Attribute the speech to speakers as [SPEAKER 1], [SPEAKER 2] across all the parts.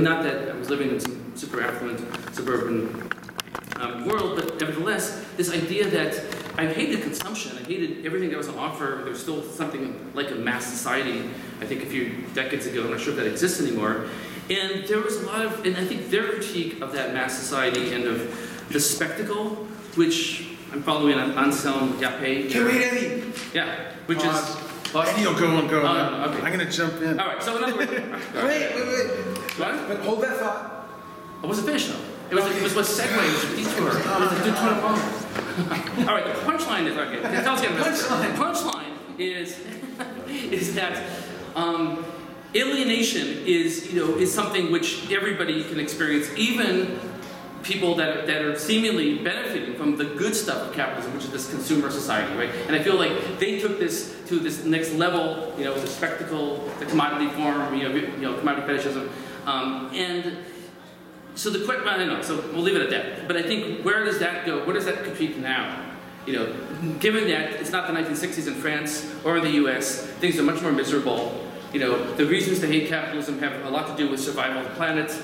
[SPEAKER 1] Not that I was living in some super affluent suburban world, but nevertheless, this idea that I hated consumption, I hated everything that was on offer. There's still something like a mass society, I think a few decades ago, I'm not sure if that exists anymore. And there was a lot of, and I think their critique of that mass society and of the spectacle, which I'm following on Anselm Yappé.
[SPEAKER 2] Can we, Eddie?
[SPEAKER 1] Yeah, which is...
[SPEAKER 2] Eddie will go and go.
[SPEAKER 1] Okay.
[SPEAKER 2] I'm going to jump in.
[SPEAKER 1] All right, so in other words...
[SPEAKER 2] wait.
[SPEAKER 1] What?
[SPEAKER 2] But hold that thought.
[SPEAKER 1] I wasn't finished though. It was what segue, it was a detour. It was a detour of all. All right, the punchline is, okay. Tell us again. The punchline is that alienation is something which everybody can experience, even people that are seemingly benefiting from the good stuff of capitalism, which is this consumer society, right? And I feel like they took this to this next level, the spectacle, the commodity form, commodity fetishism, and so the question, I don't know. So we'll leave it at that. But I think where does that go? Where does that compete now? Given that it's not the 1960s in France or in the U.S., things are much more miserable. The reasons to hate capitalism have a lot to do with survival of the planet.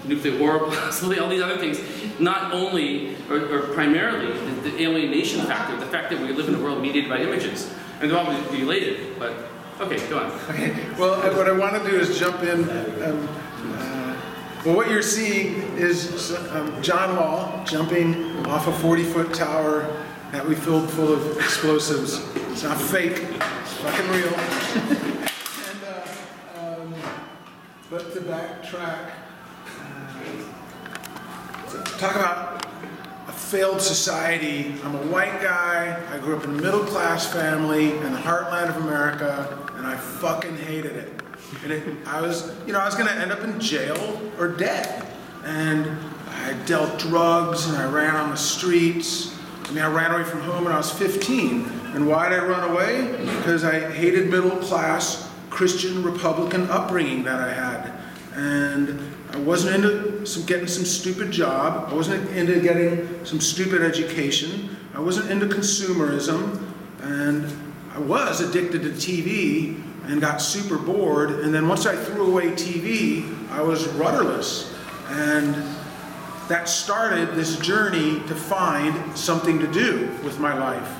[SPEAKER 1] Nuclear war, possibly all these other things. Not only or primarily the alienation factor, the fact that we live in a world mediated by images, and they're all related. But okay, go on.
[SPEAKER 2] Okay. Well, what I want to do is jump in. Well, what you're seeing is John Law jumping off a 40-foot tower that we filled full of explosives. It's not fake, it's fucking real. But to backtrack, talk about a failed society. I'm a white guy, I grew up in a middle-class family in the heartland of America, and I fucking hated it. And I was going to end up in jail or dead. And I dealt drugs and I ran on the streets. I ran away from home when I was 15. And why did I run away? Because I hated middle-class Christian Republican upbringing that I had. And I wasn't into getting some stupid job. I wasn't into getting some stupid education. I wasn't into consumerism. And I was addicted to TV and got super bored, and then once I threw away TV, I was rudderless. And that started this journey to find something to do with my life.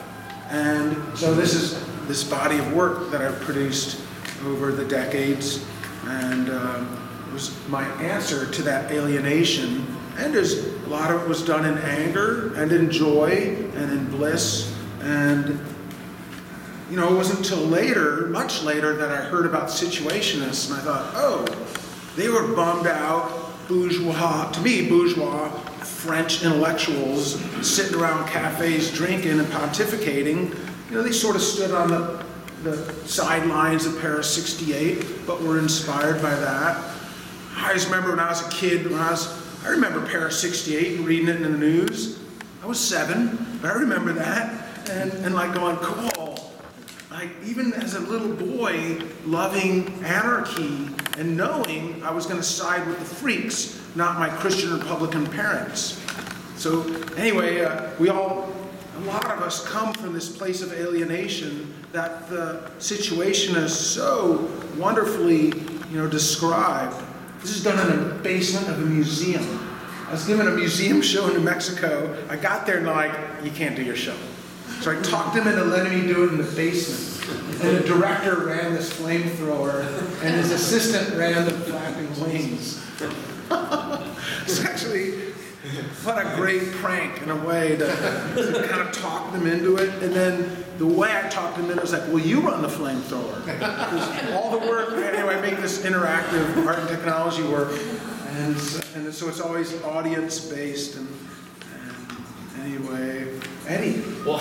[SPEAKER 2] And so this is this body of work that I've produced over the decades, and it was my answer to that alienation. And a lot of it was done in anger, and in joy, and in bliss, and it wasn't until later, much later, that I heard about Situationists, and I thought, oh, they were bummed out, bourgeois French intellectuals sitting around cafes drinking and pontificating. They sort of stood on the sidelines of Paris 68, but were inspired by that. I just remember when I was a kid, I remember Paris 68 and reading it in the news. I was 7, but I remember that, and like going, cool. Even as a little boy, loving anarchy and knowing I was going to side with the freaks, not my Christian Republican parents. So anyway, a lot of us come from this place of alienation that the Situationists so wonderfully, described. This is done in a basement of a museum. I was given a museum show in New Mexico. I got there and they're like, you can't do your show. So I talked him into letting me do it in the basement. And the director ran this flamethrower, and his assistant ran the flapping wings. It's actually, what a great prank in a way to kind of talk them into it. And then the way I talked them into it was like, well, you run the flamethrower. Because all the work, anyway, I make this interactive art and technology work. And so it's always audience-based. And anyway, Eddie.
[SPEAKER 1] Well,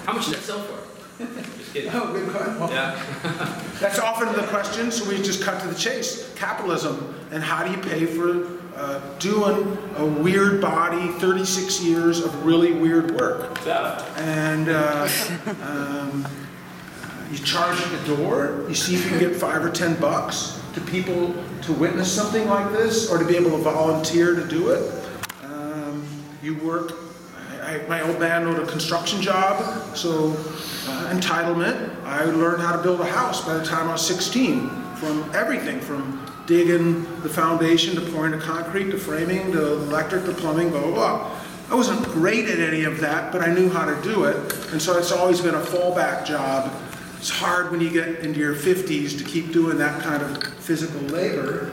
[SPEAKER 1] how much did that sell for? Just kidding.
[SPEAKER 2] Oh, good question. Well,
[SPEAKER 1] yeah.
[SPEAKER 2] That's often the question, so we just cut to the chase. Capitalism, and how do you pay for doing a weird body, 36 years of really weird work?
[SPEAKER 1] Yeah.
[SPEAKER 2] And you charge at the door, you see if you can get $5 or $10 to people to witness something like this, or to be able to volunteer to do it. You work. My old man owned a construction job, so entitlement. I learned how to build a house by the time I was 16, from everything, from digging the foundation, to pouring the concrete, to framing, to electric, to plumbing, blah, blah, blah. I wasn't great at any of that, but I knew how to do it, and so it's always been a fallback job. It's hard when you get into your 50s to keep doing that kind of physical labor.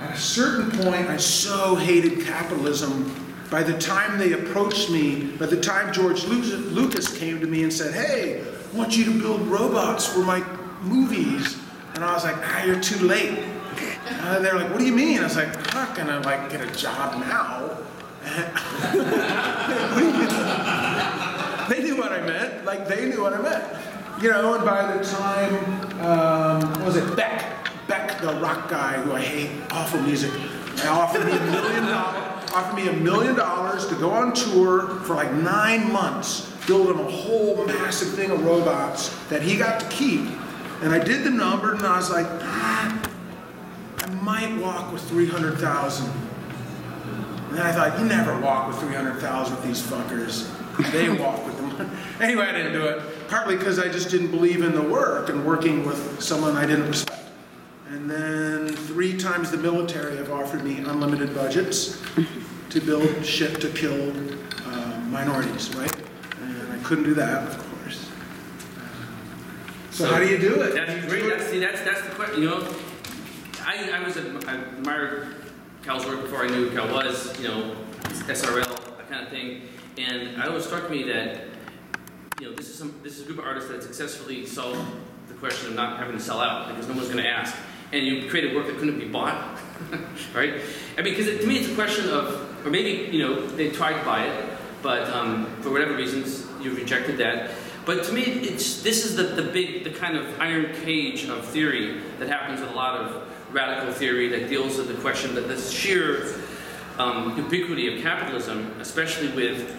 [SPEAKER 2] At a certain point, I so hated capitalism. By the time they approached me, by the time George Lucas came to me and said, hey, I want you to build robots for my movies. And I was like, you're too late. And they're like, what do you mean? I was like, I'm not gonna like get a job now. What do you mean? They knew what I meant. Like, they knew what I meant. You know, and by the time, what was it, Beck, the rock guy who I hate, awful music, offered me $1 million to go on tour for like 9 months, build him a whole massive thing of robots that he got to keep. And I did the number, and I was like, I might walk with 300,000. And then I thought, you never walk with 300,000 with these fuckers. They walk with them. Anyway, I didn't do it, partly because I just didn't believe in the work and working with someone I didn't respect. And then 3 times the military have offered me unlimited budgets to build shit to kill minorities, right? And I couldn't do that, of course. So how do you do it?
[SPEAKER 1] That's great. That's the question. You know, I admired Kal's work before I knew who Kal was. You know, SRL, that kind of thing. And it always struck me that, you know, this is a group of artists that successfully solved the question of not having to sell out because no one's going to ask. And you created work that couldn't be bought, right? I mean, because to me it's a question of, or maybe, you know, they tried to buy it, but for whatever reasons you rejected that. But to me, this is the kind of iron cage of theory that happens with a lot of radical theory that deals with the question that the sheer ubiquity of capitalism, especially with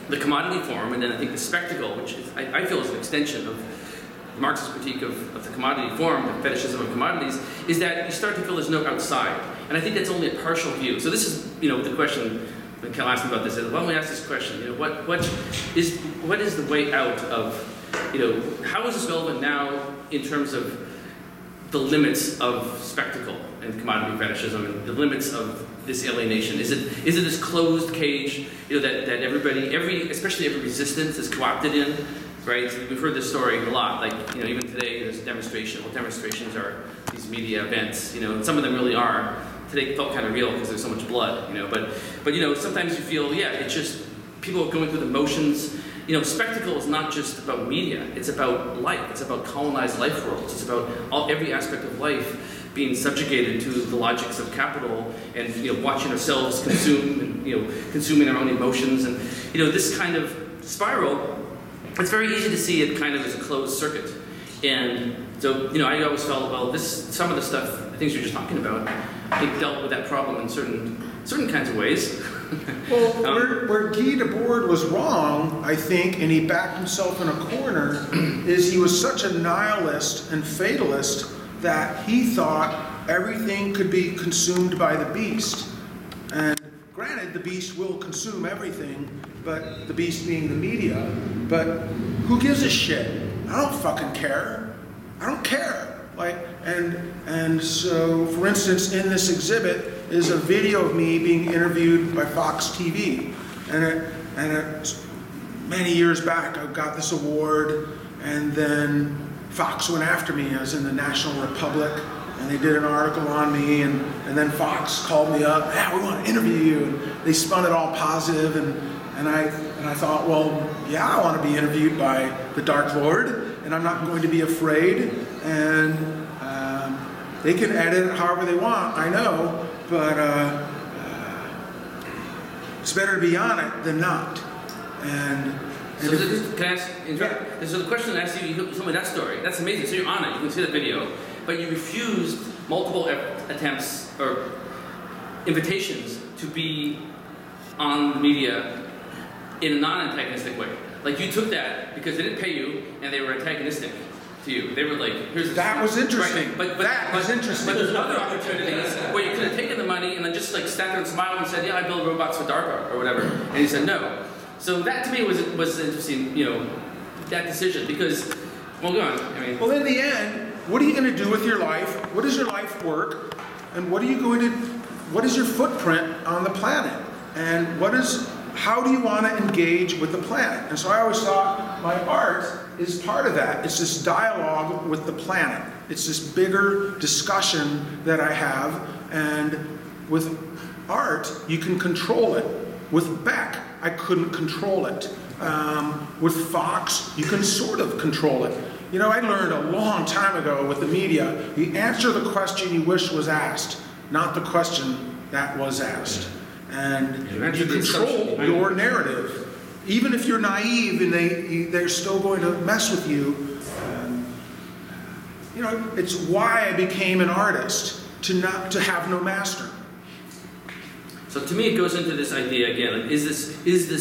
[SPEAKER 1] the commodity form, and then I think the spectacle, which is, I feel is an extension of Marx's critique of the commodity form, the fetishism of commodities, is that you start to feel there's no outside. And I think that's only a partial view. So this is, you know, the question, when Kal asked me about this, why don't we ask this question, you know, what is the way out of, you know, how is this relevant now in terms of the limits of spectacle and commodity fetishism and the limits of this alienation? Is it this closed cage, you know, that everybody, especially every resistance is co-opted in? Right? So we've heard this story a lot. Like, you know, even today there's a demonstration. Well, demonstrations are these media events, you know, and some of them really are. Today felt kind of real because there's so much blood, you know. But you know, sometimes you feel, yeah, it's just people are going through the motions. You know, spectacle is not just about media. It's about life. It's about colonized life worlds. It's about every aspect of life being subjugated to the logics of capital, and, you know, watching ourselves consume, and, you know, consuming our own emotions, and, you know, this kind of spiral. It's very easy to see it kind of as a closed circuit. And so, you know, I always felt, well, some of the stuff, the things you're just talking about, I think dealt with that problem in certain kinds of ways.
[SPEAKER 2] Well, where Guy Debord was wrong, I think, and he backed himself in a corner, is he was such a nihilist and fatalist that he thought everything could be consumed by the beast. And granted, the beast will consume everything, but the beast being the media, but who gives a shit? I don't fucking care. I don't care. Like, and so, for instance, in this exhibit is a video of me being interviewed by Fox TV, and many years back I got this award, and then Fox went after me. I was in the National Republic, and they did an article on me, and then Fox called me up, yeah, we want to interview you, and they spun it all positive, and I thought, well, yeah, I want to be interviewed by the Dark Lord, and I'm not going to be afraid, and they can edit it however they want, I know, but it's better to be on it than not. And
[SPEAKER 1] so can I ask, interrupt? Yeah. So the question I asked you told me that story. That's amazing. So you're on it. You can see the video, but you refused multiple attempts or invitations to be on the media in a non-antagonistic way. Like, you took that because they didn't pay you and they were antagonistic to you. They were like, here's
[SPEAKER 2] that was interesting.
[SPEAKER 1] Right.
[SPEAKER 2] That was interesting.
[SPEAKER 1] But there's other opportunities where you could have taken the money and then just like sat there and smiled and said, yeah, I build robots for DARPA or whatever. And he said no. So that to me was interesting, you know, that decision, because, well, go on. I mean,
[SPEAKER 2] well, in the end, what are you going to do with your life? What is your life work? And what is your footprint on the planet? And how do you want to engage with the planet? And so I always thought my art is part of that. It's this dialogue with the planet. It's this bigger discussion that I have. And with art, you can control it. With Beck, I couldn't control it. With Fox, you can sort of control it. You know, I learned a long time ago with the media, you answer the question you wish was asked, not the question that was asked. And you control your narrative. Even if you're naive and they're still going to mess with you. You know, it's why I became an artist, to have no master.
[SPEAKER 1] So to me, it goes into this idea again: is the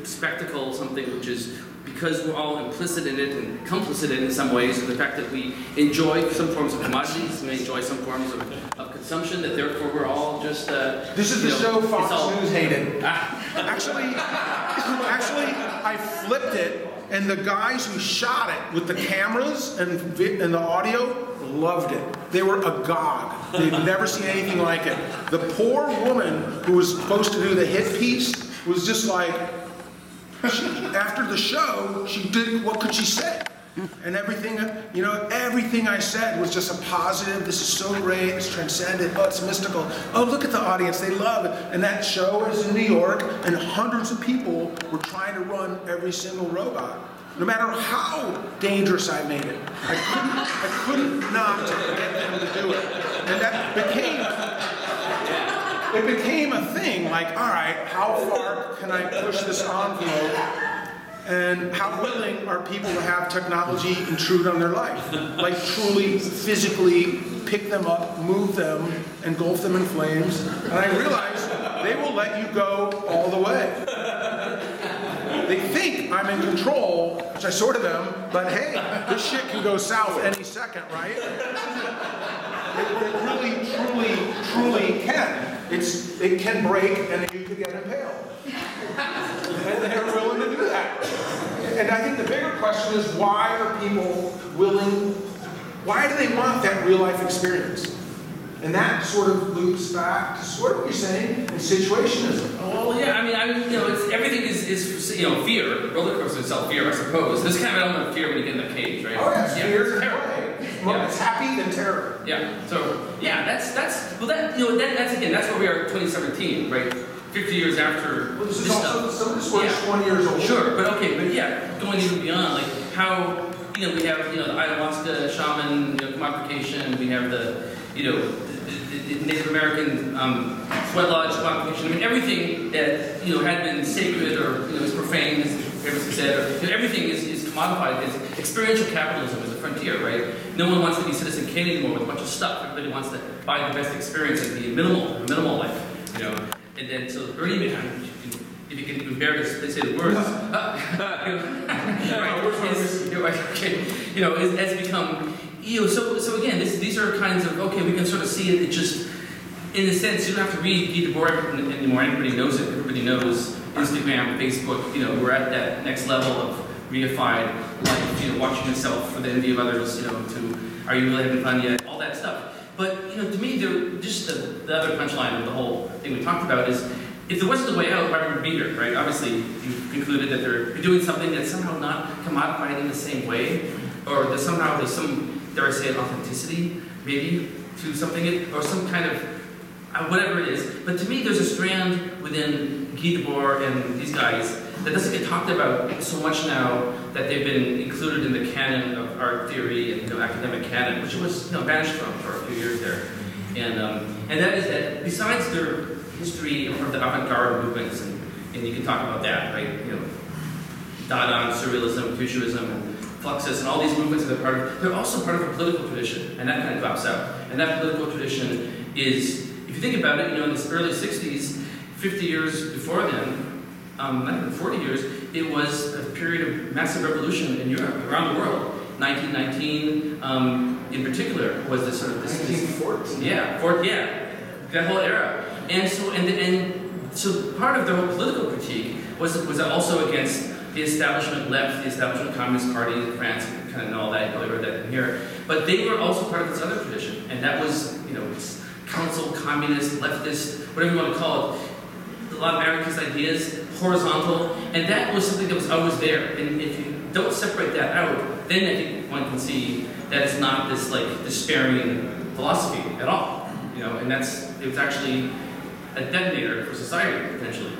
[SPEAKER 1] spectacle something which is, because we're all implicit in it and complicit in some ways, and the fact that we enjoy some forms of commodities, we enjoy some forms of consumption, that therefore we're all just.
[SPEAKER 2] This is the show Fox News hated. Actually, I flipped it, and the guys who shot it with the cameras and the audio loved it. They were agog. They'd never seen anything like it. The poor woman who was supposed to do the hit piece was just like, after the show, she did, what could she say? And everything, you know, everything I said was just a positive. This is so great. It's transcendent. Oh, it's mystical. Oh, look at the audience. They love it. And that show is in New York, and hundreds of people were trying to run every single robot. No matter how dangerous I made it, I couldn't not get them to do it. And that became a thing, like, all right, how far can I push this envelope? And how willing are people to have technology intrude on their life? Like truly, physically pick them up, move them, engulf them in flames. And I realized they will let you go all the way. They think I'm in control, which I sort of am, but hey, this shit can go south any second, right? It really, truly can. It can break and you could get impaled. And they're willing to do that. And I think the bigger question is, why are people willing, why do they want that real life experience? And that sort of loops back to sort of what you're saying in situationism.
[SPEAKER 1] Well, yeah, I mean, you know, everything is fear. Roller coaster itself, fear, I suppose. There's kind of an element of fear when you get in the cage, right?
[SPEAKER 2] Oh, yes, fear is
[SPEAKER 1] terror.
[SPEAKER 2] It's happy than terror.
[SPEAKER 1] Yeah. So yeah, that's that's where we are in 2017, right? 50 years after.
[SPEAKER 2] Well, this is also some of this work is 20 years old.
[SPEAKER 1] Sure, but going even beyond, like how we have the ayahuasca shaman commodification, we have the Native American sweat lodge commodification. I mean, everything that had been sacred or is profane, as previously said, or, everything is commodified. It's experiential capitalism is a frontier, right? No one wants to be Citizen Kane anymore with a bunch of stuff. Everybody wants to buy the best experience and be minimal life, And then so Bernie, if you can bear to say the words, has become. So again, these are kinds of, we can sort of see it just, in a sense, you don't have to read Guy Debord anymore, everybody knows it, everybody knows Instagram, Facebook, we're at that next level of reified life, watching yourself for the envy of others, to, are you really having fun yet, all that stuff. But, to me, just the other punchline of the whole thing we talked about is, if there wasn't a way out, why would we be here, right? Obviously, you've concluded that they're doing something that's somehow not commodified in the same way, or there's some, dare I say, an authenticity, maybe, to something, or some kind of, whatever it is. But to me, there's a strand within Guy Debord and these guys that doesn't get talked about so much now that they've been included in the canon of art theory and academic canon, which was banished from for a few years there. And that is that besides their history of the avant-garde movements, and you can talk about that, right? Dada, Surrealism, Futurism, Fluxus, and all these movements that they're also part of a political tradition, and that kind of drops out. And that political tradition is, if you think about it, in the early 60s, 50 years before then, not even 40 years, it was a period of massive revolution in Europe, around the world. 1919, in particular, was this sort of this.
[SPEAKER 2] 1914.
[SPEAKER 1] That whole era. And so part of their whole political critique was also against the establishment left, the establishment Communist Party in France, kind of know all that. You probably heard that in here. But they were also part of this other tradition, and that was, it's council, communist, leftist, whatever you want to call it. A lot of anarchist ideas, horizontal, and that was something that was always there. And if you don't separate that out, then I think one can see that it's not this like despairing philosophy at all. And it was actually a detonator for society potentially.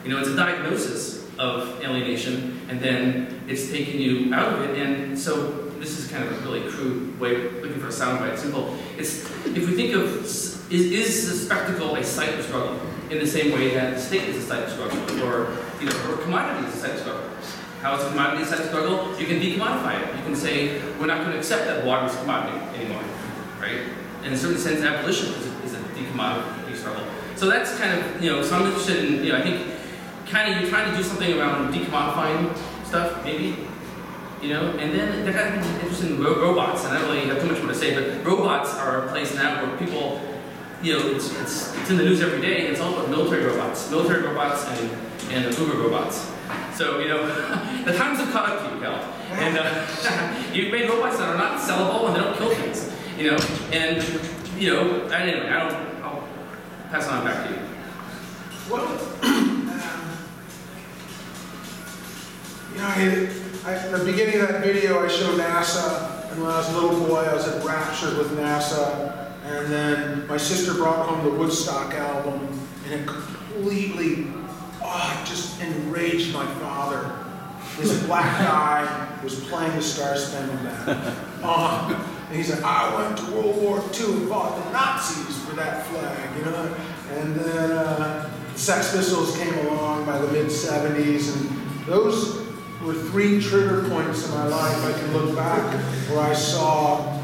[SPEAKER 1] It's a diagnosis of alienation, and then it's taking you out of it. And so this is kind of a really crude way of looking for a soundbite. Simple. If we think of is the spectacle a site of struggle in the same way that the state is a site of struggle, or commodity is a site of struggle. How is commodity a site of struggle? You can decommodify it. You can say we're not going to accept that water is a commodity anymore, right? In a certain sense, abolition is a decommodity struggle. So that's kind of So I'm interested in I think kind of you're trying to do something around decommodifying stuff, maybe. And then they're kind of interested in robots, and I don't really have too much more to say, but robots are a place now where people, it's in the news every day. It's all about military robots and Uber robots. So, the times have caught up to you, Cal. And you've made robots that are not sellable and they don't kill things, and, anyway, I'll pass it on back to you.
[SPEAKER 2] Well, at the beginning of that video, I showed NASA, and when I was a little boy, I was enraptured with NASA, and then my sister brought home the Woodstock album, and it completely, just enraged my father. This black guy was playing the Star Spangled Banner. And he said, I went to World War II and fought the Nazis for that flag, And then the Sex Pistols came along by the mid-'70s, and those were 3 trigger points in my life I can look back where I saw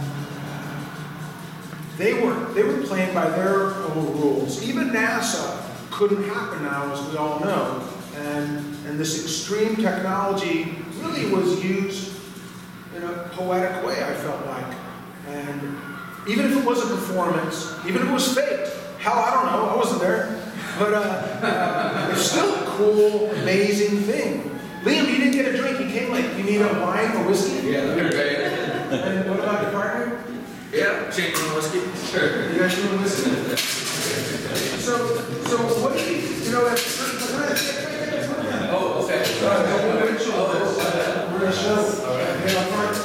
[SPEAKER 2] they were playing by their own rules. Even NASA couldn't happen now, as we all know. And this extreme technology really was used in a poetic way, I felt like. And even if it was a performance, even if it was faked, hell, I don't know, I wasn't there. But it's still a cool, amazing thing. Liam, you didn't get a drink. You came late. You need a wine or whiskey?
[SPEAKER 3] Yeah, okay.
[SPEAKER 2] And what about your partner?
[SPEAKER 3] Yeah, champagne whiskey. Sure.
[SPEAKER 2] You guys doing whiskey? So what do you
[SPEAKER 3] Oh, okay.
[SPEAKER 2] We're going to show.
[SPEAKER 3] All right.
[SPEAKER 2] Okay, up front.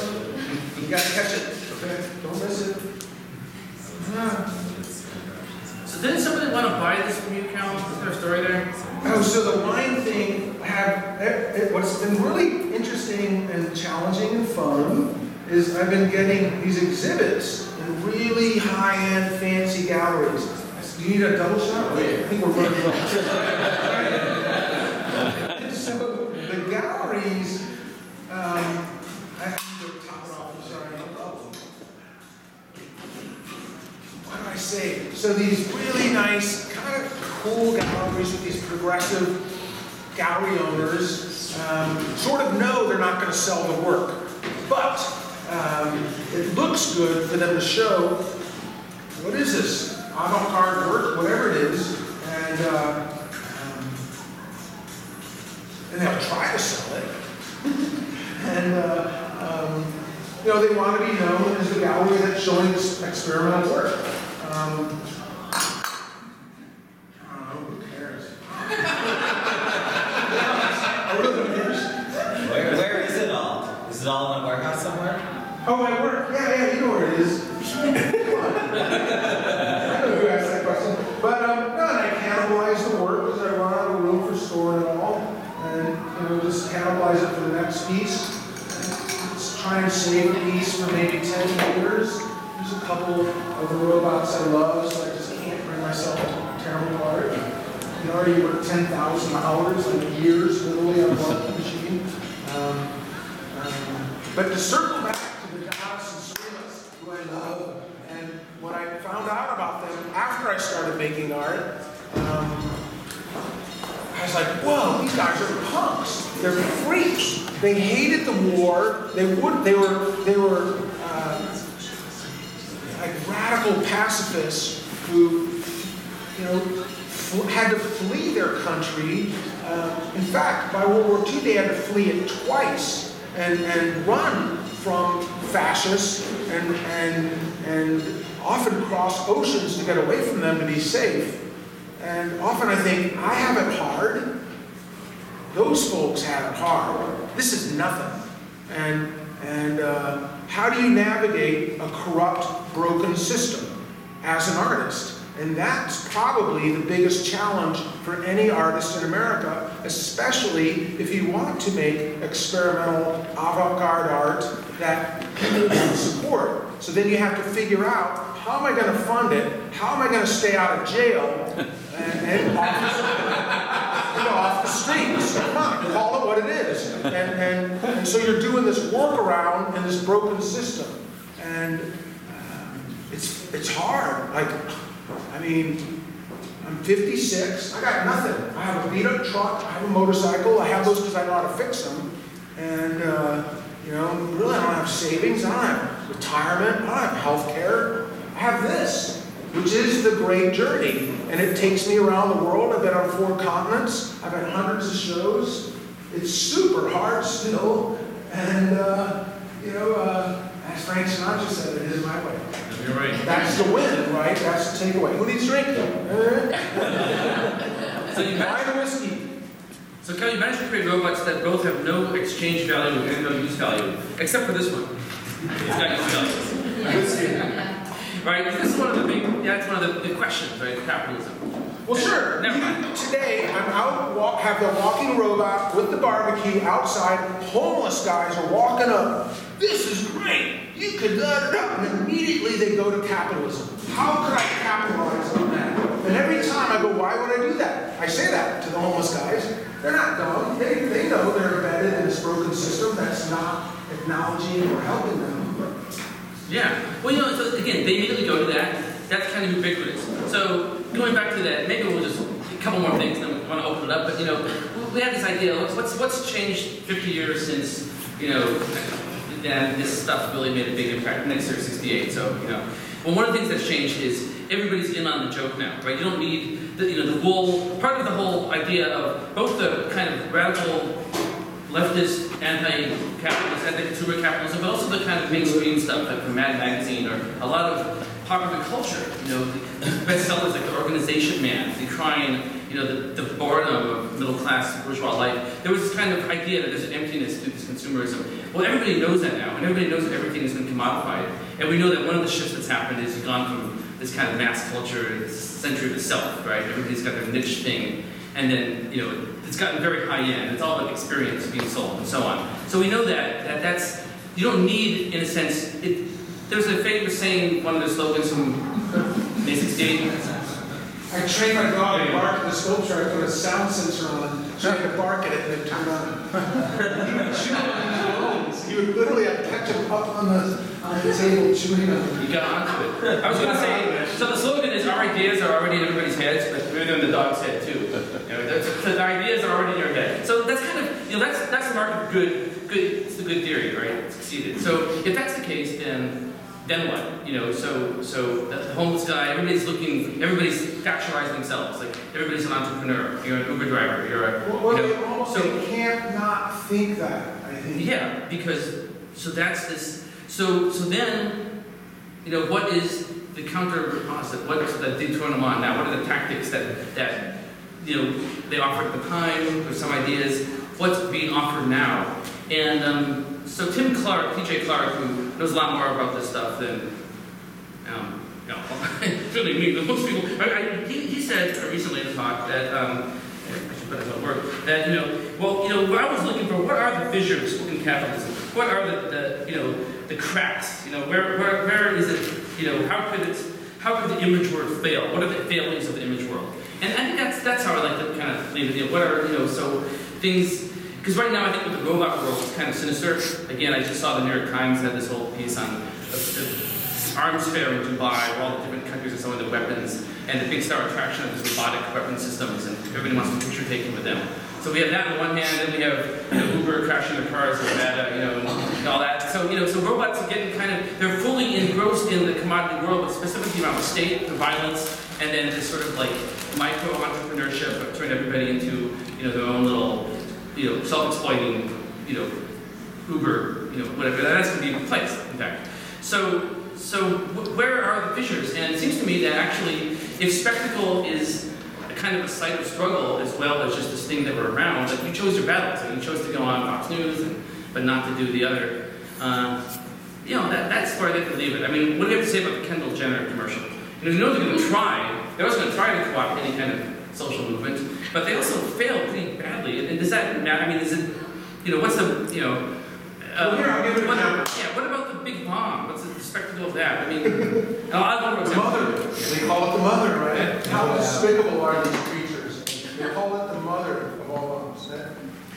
[SPEAKER 3] You got to catch it.
[SPEAKER 2] Okay, don't miss it.
[SPEAKER 1] So didn't somebody want to buy this from you, Cal? Is there a story there?
[SPEAKER 2] Oh, so the wine thing what's been really interesting and challenging and fun is I've been getting these exhibits in really high-end, fancy galleries. Do you need a double shot?
[SPEAKER 3] Oh, yeah.
[SPEAKER 2] I think we're running low. So the galleries, I have to top it off. I'm sorry. What do I say? So these really nice, kind of cool galleries with these progressive gallery owners sort of know they're not going to sell the work, but it looks good for them to show what is this avant-garde work, whatever it is, and they'll try to sell it, and they want to be known as the gallery that's showing this experimental work.
[SPEAKER 4] Where is it all? Is it all in a warehouse somewhere?
[SPEAKER 2] Oh, my work? Yeah, you know where it is. I know who asked that question. But, no, and I cannibalize the work because I run out of room for storing it all. And, just cannibalize it for the next piece. Just try and save a piece for maybe 10 years. There's a couple of the robots I love, so I just can't bring myself to tear them apart. You already work 10,000 hours, like years, literally, on one machine. But to circle back to the Dallas and Swiss, who I love, and what I found out about them after I started making art, I was like, whoa, these guys are punks. They're freaks. They hated the war. They were like radical pacifists who, had to flee their country. In fact, by World War II, they had to flee it twice and run from fascists and often cross oceans to get away from them to be safe. And often I think, I have it hard. Those folks have it hard. This is nothing. And how do you navigate a corrupt, broken system as an artist? And that's probably the biggest challenge for any artist in America, especially if you want to make experimental avant-garde art that people can support. So then you have to figure out, how am I going to fund it? How am I going to stay out of jail and off the streets? Come on, call it what it is. And so you're doing this workaround in this broken system. And it's hard. Like, I mean, I'm 56, I got nothing. I have a beat up truck, I have a motorcycle, I have those because I know how to fix them. And, really I don't have savings, I don't have retirement, I don't have health care. I have this, which is the great journey. And it takes me around the world. I've been on 4 continents, I've had hundreds of shows. It's super hard still. And, as Frank Sinatra said, it is my way.
[SPEAKER 1] You're right.
[SPEAKER 2] That's the win, right? That's the takeaway. Who needs drink?
[SPEAKER 1] So you
[SPEAKER 2] Buy the whiskey.
[SPEAKER 1] So Kal, you managed to create robots that both have no exchange value and no use value, except for this one. It's got use value. Right? This is one of the that's one of the questions, right? Capitalism.
[SPEAKER 2] Well, sure.
[SPEAKER 1] Never mind.
[SPEAKER 2] Today, I'm out, have the walking robot with the barbecue outside. Homeless guys are walking up. This is great. You could and immediately they go to capitalism. How could I capitalize on that? And every time I go, why would I do that? I say that to the homeless guys. They're not dumb. They know they're embedded in this broken system that's not acknowledging or helping them.
[SPEAKER 1] Yeah. Well, so again, they immediately go to that. That's kind of ubiquitous. So going back to that, maybe we'll just a couple more things, and then we want to open it up. But we had this idea. What's changed 50 years since and this stuff really made a big impact next year, 68. So well, one of the things that's changed is everybody's in on the joke now, right? You don't need the whole part of the whole idea of both the kind of radical leftist anti-capitalist, anti-consumer capitalism, but also the kind of mainstream stuff like from Mad Magazine or a lot of popular culture. The bestsellers like The Organization Man, decrying the boredom of middle-class bourgeois life. There was this kind of idea that there's an emptiness through this consumerism. Well, everybody knows that now, and everybody knows that everything has been commodified. And we know that one of the shifts that's happened is you've gone from this kind of mass culture, this century of the self, right? Everybody's got their niche thing, and then it's gotten very high-end. It's all about experience being sold and so on. So we know that's you don't need, in a sense. There's a famous saying, one of the slogans from May 68.
[SPEAKER 2] I trained my dog to bark at the sculpture. I put a sound sensor on, trying to bark at it, and it turned on. He would chew on his bones. He would literally catch him up on the table, chewing on them.
[SPEAKER 1] You got onto it. I was going to say, so the slogan is, our ideas are already in everybody's heads, but they're in the dog's head too. The ideas are already in your head. So that's kind of, that's the mark of good. It's the good theory, right? It succeeded. So if that's the case, then what? So the homeless guy, everybody's factualizing themselves. Like everybody's an entrepreneur. You're an Uber driver.
[SPEAKER 2] They can't not think that. I think.
[SPEAKER 1] Yeah, because that's this. So then, what is the counter opposite? What is the détournement now? What are the tactics that they offered at the time? There's some ideas. What's being offered now? And so Tim Clark, TJ Clark, who knows a lot more about this stuff than really me, but most people. He said recently in a talk that I should put it on work that I was looking for, what are the fissures in capitalism? What are the cracks? Where is it? How could the image world fail? What are the failings of the image world? And I think that's how I like to kind of leave it. What are so things? Because right now I think with the robot world it's kind of sinister. Again, I just saw the New York Times had this whole piece on arms fair in Dubai, where all the different countries are selling the weapons, and the big star attraction of these robotic weapon systems, and everybody wants a picture taken with them. So we have that on the one hand, then we have Uber crashing their cars with Meta, and all that. So so robots are getting they're fully engrossed in the commodity world, but specifically around the state, the violence, and then this sort of like micro entrepreneurship of turning everybody into their own little self-exploiting Uber whatever. That's going to be replaced, in fact. So where are the fissures? And it seems to me that actually, if spectacle is a kind of a site of struggle as well as just this thing that we're around, like you chose your battles, and you chose to go on Fox News, but not to do the other. That's where they can leave it. I mean, what do you have to say about the Kendall Jenner commercial? You know they're going to try. They're also going to try to co-opt any kind of social movement, but they also failed pretty badly. And does that matter? I mean, is it, what's the,
[SPEAKER 2] Well, here, I'll give you an example.
[SPEAKER 1] Yeah, what about the big bomb? What's the spectacle of that? I mean, I'll give
[SPEAKER 2] The mother. They call it the mother, right? How despicable are these creatures? They call it the mother of all bombs.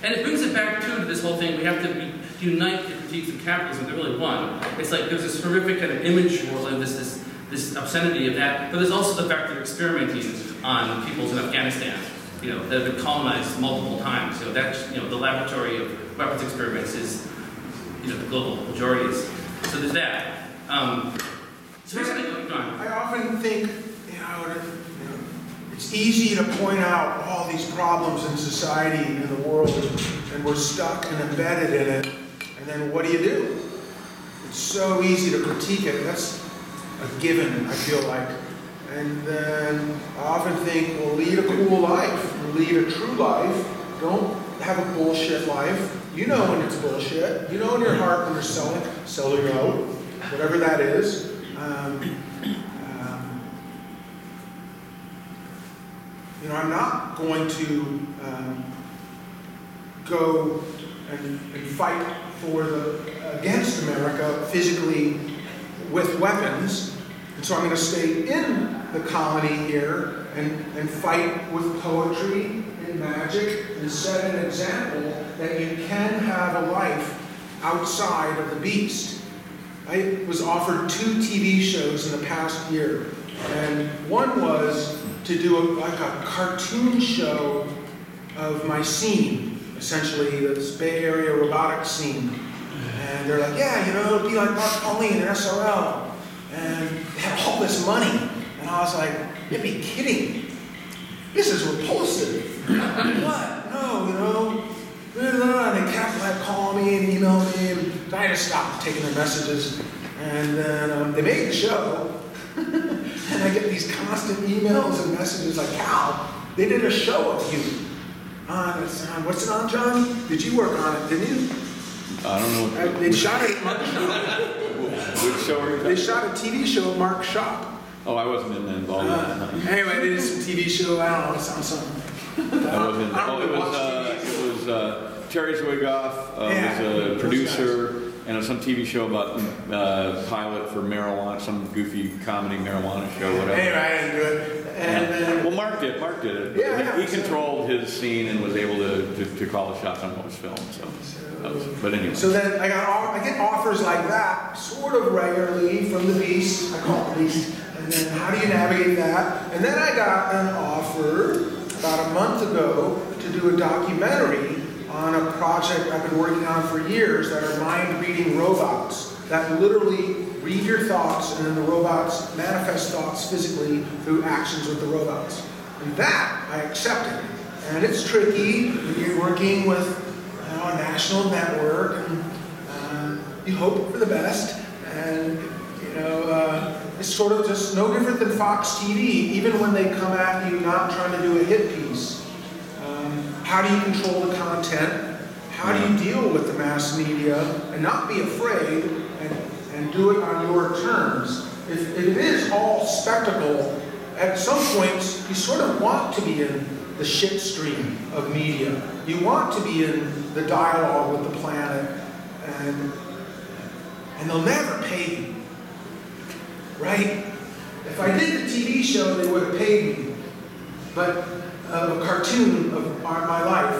[SPEAKER 1] And it brings it back to this whole thing. We have to unite the critiques of capitalism. They're really one. It's like there's this horrific kind of image world and this obscenity of that, but there's also the fact that they're experimenting on peoples in Afghanistan, that have been colonized multiple times. That's the laboratory of weapons experiments is, the global majorities. So there's that. So here's something going on.
[SPEAKER 2] I often think, it's easy to point out all these problems in society, in the world, and we're stuck and embedded in it. And then what do? It's so easy to critique it. That's a given, I feel like. And then I often think, well, lead a cool life, lead a true life. Don't have a bullshit life. You know when it's bullshit. You know in your heart when you're selling out, whatever that is. I'm not going to go and fight against America physically with weapons. And so I'm going to stay in the colony here and fight with poetry and magic and set an example that you can have a life outside of the beast. I was offered 2 TV shows in the past year, and one was to do a cartoon show of my scene, essentially this Bay Area robotics scene. And they're like, it'd be like Mark Pauline and SRL. And they had all this money. And I was like, you'd be kidding. This is repulsive. What? No, And they kept calling me and emailing me. And I had to stop taking their messages. And then they made the show. And I get these constant emails and messages like, Kal, they did a show of you. What's it on, John? Did you work on it, didn't you?
[SPEAKER 5] I don't know.
[SPEAKER 2] They shot it at Mark's shop.
[SPEAKER 5] Which show are you talking?
[SPEAKER 2] They shot a TV show at Mark's shop.
[SPEAKER 5] Oh, I wasn't involved in that.
[SPEAKER 2] Anyway, they did some TV show. I don't know. It sounds something.
[SPEAKER 5] I wasn't.
[SPEAKER 2] I don't really watch TV.
[SPEAKER 5] It was Terry Zwigoff was a
[SPEAKER 2] those
[SPEAKER 5] producer, and it was some TV show about pilot for marijuana, some goofy comedy marijuana show, whatever.
[SPEAKER 2] Anyway, I didn't do it. And then,
[SPEAKER 5] well, Mark did it.
[SPEAKER 2] Yeah,
[SPEAKER 5] he controlled his scene and was able to call the shots on what was filmed. But anyway.
[SPEAKER 2] So then I get offers like that, sort of regularly from the Beast. I call it the Beast. And then how do you navigate that? And then I got an offer about a month ago to do a documentary on a project I've been working on for years that are mind-reading robots that literally read your thoughts, and then the robots manifest thoughts physically through actions with the robots. And that I accepted. And it's tricky when you're working with a national network, and you hope for the best. And it's sort of just no different than Fox TV, even when they come at you not trying to do a hit piece. How do you control the content? How do you deal with the mass media and not be afraid and do it on your terms? If it is all spectacle, at some points you sort of want to be in the shit stream of media. You want to be in the dialogue with the planet, and they'll never pay you, right? If I did the TV show, they would have paid me, but a cartoon of my life,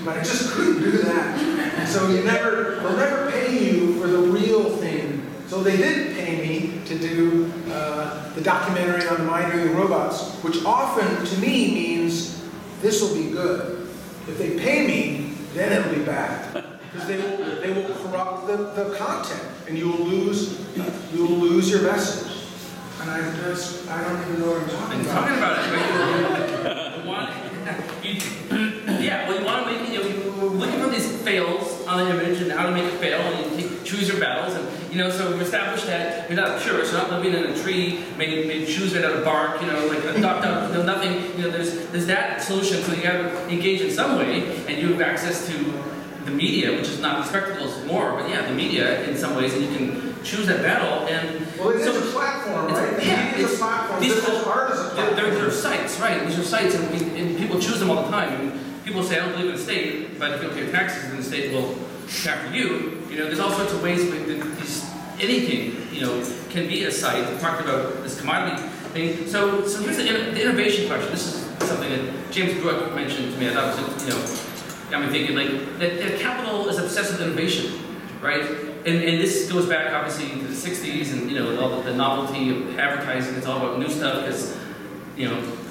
[SPEAKER 2] but I just couldn't do that. And so they'll never pay you for the real thing. So they did pay me to do the documentary on the mind-reading robots, which often to me means this will be good. If they pay me, then it'll be bad, because they will corrupt the content, and you will lose your message. And I don't even know what I'm talking about.
[SPEAKER 1] Talking about it, you want to make it. We're looking for these fails on the image and how to make it fail. And you your battles, and so we've established that you're not a purist, you're not living in a tree, made shoes made out of bark, like a nothing. There's that solution. So you got to engage in some way, and you have access to the media, which is not the spectacles more, but yeah, the media in some ways, and you can choose that battle. And
[SPEAKER 2] well, it is a platform, right? It's a platform. These art is a platform.
[SPEAKER 1] They're sites, right? These are sites, and people choose them all the time. And people say, I don't believe in the state, but if you don't pay taxes, then the state will after you. There's all sorts of ways anything, can be a site. We talked about this commodity thing. So here's the innovation question. This is something that James Brooke mentioned to me. I thought was, got me thinking that capital is obsessed with innovation, right? And this goes back obviously to the 60s and all the novelty of advertising. It's all about new stuff because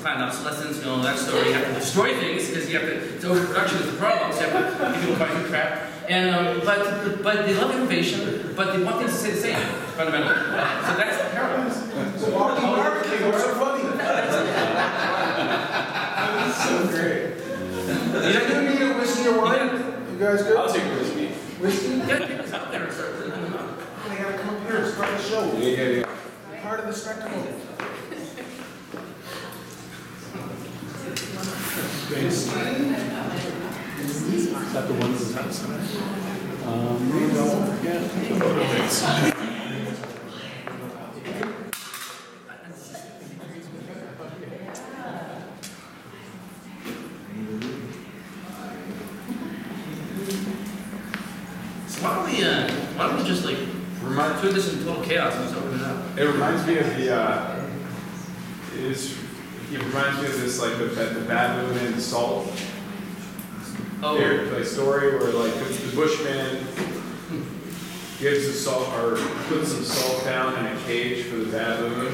[SPEAKER 1] planned obsolescence, that story. You have to destroy things because it's overproduction is the problem. So you have to get people buying new crap. And but they love innovation, but they want things to stay the same fundamentally. So that's the paradox.
[SPEAKER 2] So walking marketing, what's so funny? That's so great. You don't need a whiskey or wine? You guys good?
[SPEAKER 3] I'll take whiskey.
[SPEAKER 2] Whiskey?
[SPEAKER 1] You gotta get this out there and start putting them up.
[SPEAKER 2] They gotta come up here, it's part of the show.
[SPEAKER 3] Yeah.
[SPEAKER 2] Part of the spectacle.
[SPEAKER 5] Is that the ones that's outside? Yeah.
[SPEAKER 1] So why don't we just throw this in total chaos and just open it up?
[SPEAKER 6] It reminds me of it reminds me of this the baboon and salt.
[SPEAKER 1] Oh.
[SPEAKER 6] Story where the bushman gives the salt or puts some salt down in a cage for the baboon,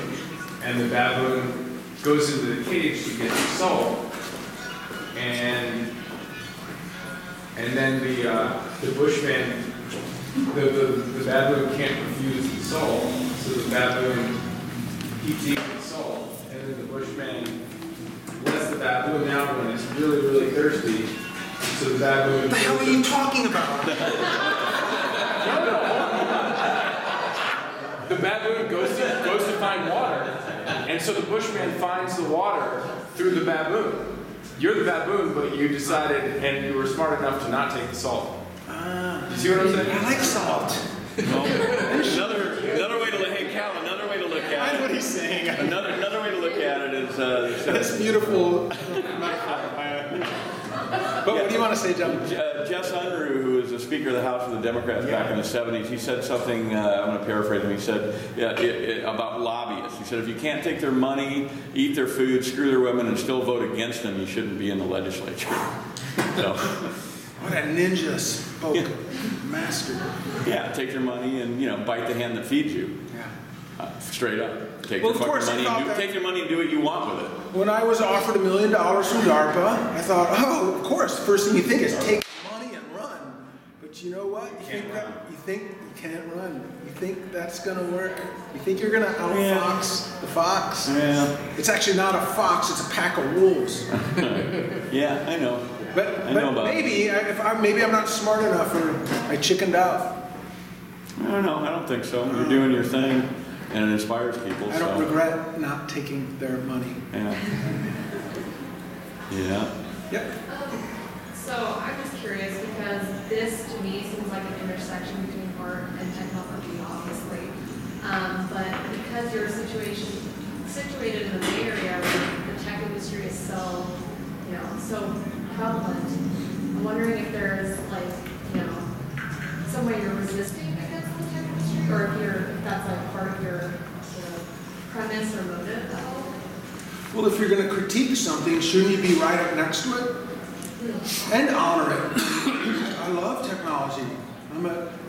[SPEAKER 6] and the baboon goes into the cage to get the salt, and then the bushman the baboon can't refuse the salt, so the baboon keeps eating the salt, and then the bushman lets the baboon out when it's really, really thirsty. So the baboon.
[SPEAKER 2] What the hell are you talking about?
[SPEAKER 6] The baboon goes to find water, and so the bushman finds the water through the baboon. You're the baboon, but you decided, and you were smart enough to not take the salt. You see what I'm saying?
[SPEAKER 2] I like salt.
[SPEAKER 5] Another way to look. Hey, Cal. Another way to look at it.
[SPEAKER 2] That's what he's saying.
[SPEAKER 5] Another way to look at it is.
[SPEAKER 2] That's beautiful. But what do you want to say, John?
[SPEAKER 5] Jess Unruh, who was the Speaker of the House for the Democrats back in the 70s, he said something, I'm going to paraphrase him, he said about lobbyists. He said, if you can't take their money, eat their food, screw their women, and still vote against them, you shouldn't be in the legislature. So,
[SPEAKER 2] what a ninja spoke. Master.
[SPEAKER 5] Yeah, take their money and, bite the hand that feeds you.
[SPEAKER 2] Yeah.
[SPEAKER 5] Straight up. Take
[SPEAKER 2] Well,
[SPEAKER 5] their
[SPEAKER 2] of course,
[SPEAKER 5] fucking money take your money and do what you want with it.
[SPEAKER 2] When I was offered $1 million from DARPA, I thought, oh, of course, first thing you think is take money and run. But you know what? You think you can't run. You think that's going to work. You think you're going to outfox the fox.
[SPEAKER 5] Yeah.
[SPEAKER 2] It's actually not a fox, it's a pack of wolves.
[SPEAKER 5] Yeah, I know.
[SPEAKER 2] But
[SPEAKER 5] I know about
[SPEAKER 2] maybe, maybe I'm not smart enough or I chickened out.
[SPEAKER 5] I don't know. I don't think so. You're doing your thing, and it inspires people.
[SPEAKER 2] I don't regret not taking their money.
[SPEAKER 5] Yeah. Yeah.
[SPEAKER 2] Yep.
[SPEAKER 7] So I'm just curious because this to me seems like an intersection between art and technology, obviously. But because you're situated in the Bay Area where the tech industry is so, so prevalent, I'm wondering if there's some way you're resisting against the tech industry, or if that's part of your premise or motive at all.
[SPEAKER 2] Well, if you're going to critique something, shouldn't you be right up next to it? And honor it. I love technology.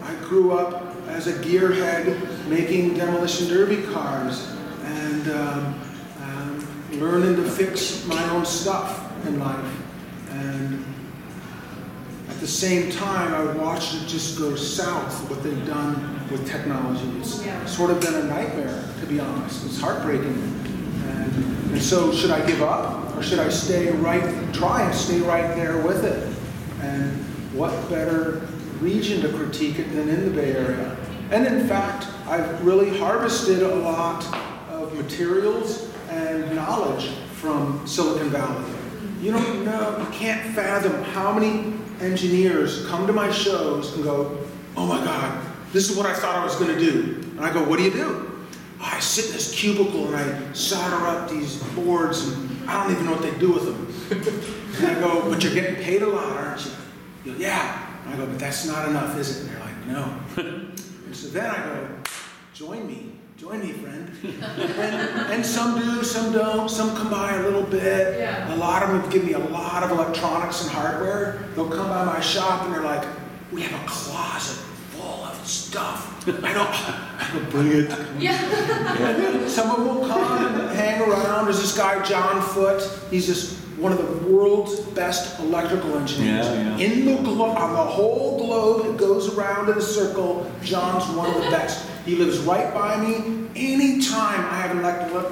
[SPEAKER 2] I grew up as a gearhead making demolition derby cars and learning to fix my own stuff in life. And at the same time, I watched it just go south, what they've done with technology. It's sort of been a nightmare, to be honest. It's heartbreaking. And so should I give up, or should I try and stay right there with it? And what better region to critique it than in the Bay Area? And in fact, I've really harvested a lot of materials and knowledge from Silicon Valley. You don't know, you can't fathom how many engineers come to my shows and go, oh my God, this is what I thought I was going to do. And I go, what do you do? Oh, I sit in this cubicle and I solder up these boards and I don't even know what they do with them. And I go, but you're getting paid a lot, aren't you? He goes, yeah. And I go, but that's not enough, is it? And they're like, no. And so then I go, join me, friend. And some do, some don't, some come by a little bit.
[SPEAKER 7] Yeah.
[SPEAKER 2] A lot of them give me a lot of electronics and hardware. They'll come by my shop and they're like, we have a closet full of stuff. I don't bring it.
[SPEAKER 7] Yeah.
[SPEAKER 2] And then some of them will come and hang around. There's this guy, John Foote. He's just one of the world's best electrical engineers. In the on the whole globe, it goes around in a circle. John's one of the best. He lives right by me. Anytime I have an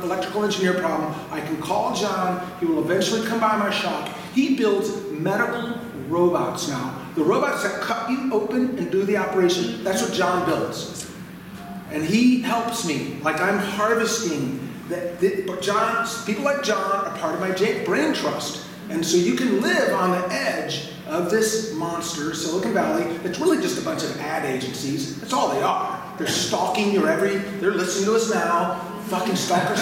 [SPEAKER 2] electrical engineer problem, I can call John. He will eventually come by my shop. He builds medical robots now. The robots that cut you open and do the operation, that's what John builds. And he helps me, like I'm harvesting that. But people like John are part of my brain trust. And so you can live on the edge of this monster, Silicon Valley, that's really just a bunch of ad agencies. That's all they are. They're stalking they're listening to us now. Fucking stalker,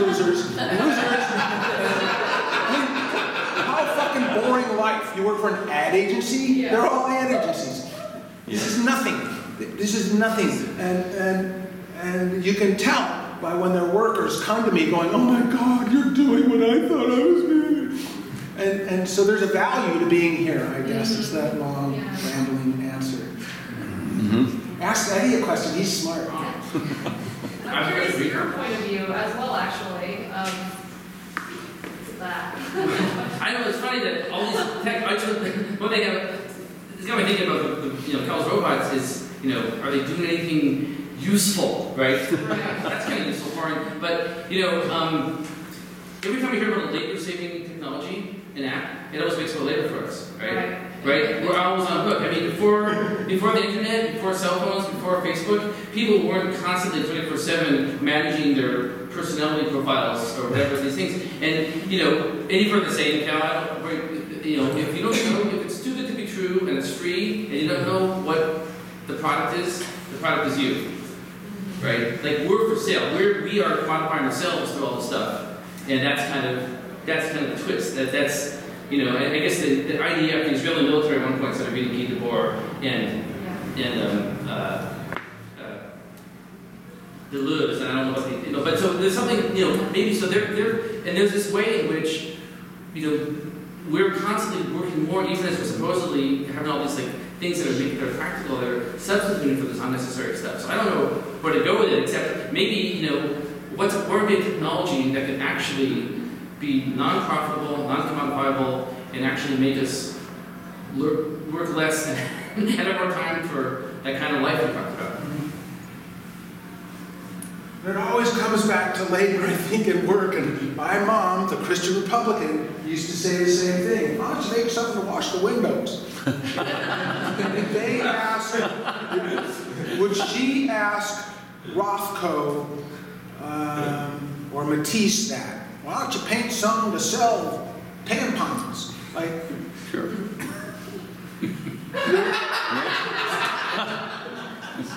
[SPEAKER 2] losers. How fucking boring life. You work for an ad agency? Yeah. They're all ad agencies. This is nothing. This is nothing. And you can tell by when their workers come to me going, oh my God, you're doing what I thought I was doing. And so there's a value to being here, I guess. It's that long, rambling answer. Mm-hmm. Ask Eddie a question. He's smart.
[SPEAKER 7] I'm curious to your point of view as well, actually. That.
[SPEAKER 1] I know it's funny that all these tech. One thing it's got me thinking about Kal's robots is are they doing anything useful, right? That's kind of useful for him. But every time we hear about a labor-saving technology, an app, it always makes more labor for us, right? Right? We're always on hook. I mean, before the internet, before cell phones, before Facebook, people weren't constantly 24/7 managing their personality profiles or whatever these things. And and you've heard the saying, Cal, if you don't know, if it's too good to be true and it's free, and you don't know what the product is you, right? Like we're for sale. We are quantifying ourselves through all this stuff, and that's kind of the twist. That's I guess the IDF, the Israeli military at one point started reading Guy Debord and Deleuze, and I don't know what but so there's something, maybe so they're and there's this way in which, we're constantly working more, even as we're supposedly having all these things that are practical, that are substituting for this unnecessary stuff. So I don't know where to go with it, except maybe, what's a big technology that can actually be non-profitable, non-commodifiable, and actually make us work less and have more time for that kind of life we talked about.
[SPEAKER 2] It always comes back to labor, I think, and work. And my mom, the Christian Republican, used to say the same thing. Why don't you make something to wash the windows? They asked, would she ask Rothko or Matisse that? Why don't you paint something to sell tampons?
[SPEAKER 5] Sure.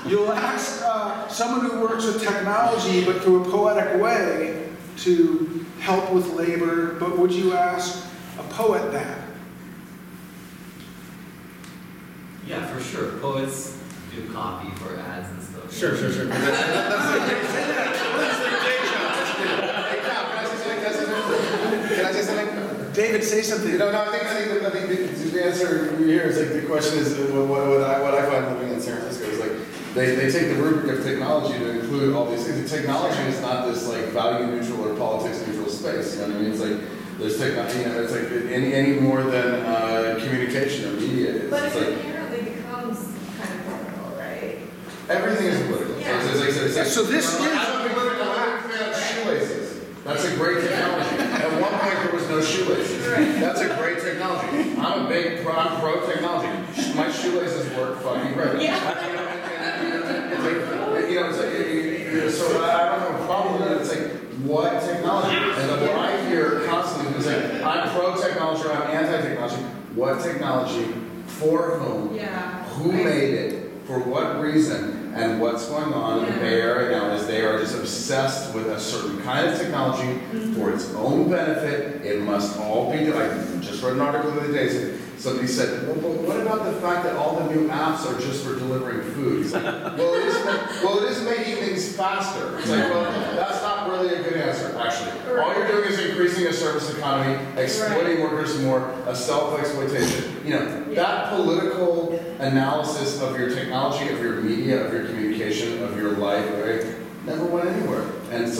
[SPEAKER 2] You'll ask someone who works with technology, but through a poetic way, to help with labor, but would you ask a poet that?
[SPEAKER 4] Yeah, for sure. Poets do copy for ads and stuff.
[SPEAKER 3] Sure. That's their day job. Can I say something?
[SPEAKER 2] David, say something.
[SPEAKER 3] No, I think the answer here is the question is what I find living in San Francisco is they take the rubric of technology to include all these things. The technology is not this value neutral or politics neutral space. You know what I mean? It's there's technology. It's any more than communication or media is.
[SPEAKER 7] But it inherently becomes kind of political, right?
[SPEAKER 3] Everything is political.
[SPEAKER 7] Yeah.
[SPEAKER 2] So this is
[SPEAKER 3] political shoelaces. That's a great technology. At one point there was no shoelaces.
[SPEAKER 7] Right.
[SPEAKER 3] That's a great technology. I'm a big pro technology. My shoelaces work fucking great.
[SPEAKER 7] Yeah.
[SPEAKER 3] so I don't have a problem with it. It's like, what technology? And then what I hear constantly is like, I'm pro-technology or I'm anti-technology. What technology? For whom?
[SPEAKER 7] Yeah.
[SPEAKER 3] Who made it? For what reason? And what's going on in the Bay Area now is they are just obsessed with a certain kind of technology for its own benefit. It must all be, I just read an article the other day, somebody said, well, but what about the fact that all the new apps are just for delivering food? It's like, well, it is making things faster. It's like, well, that's not really a good answer, actually. All you're doing is increasing a service economy, exploiting workers more, a self-exploitation. You know, that political analysis of your technology, of your media, of your communication, of your life, right, never went anywhere. And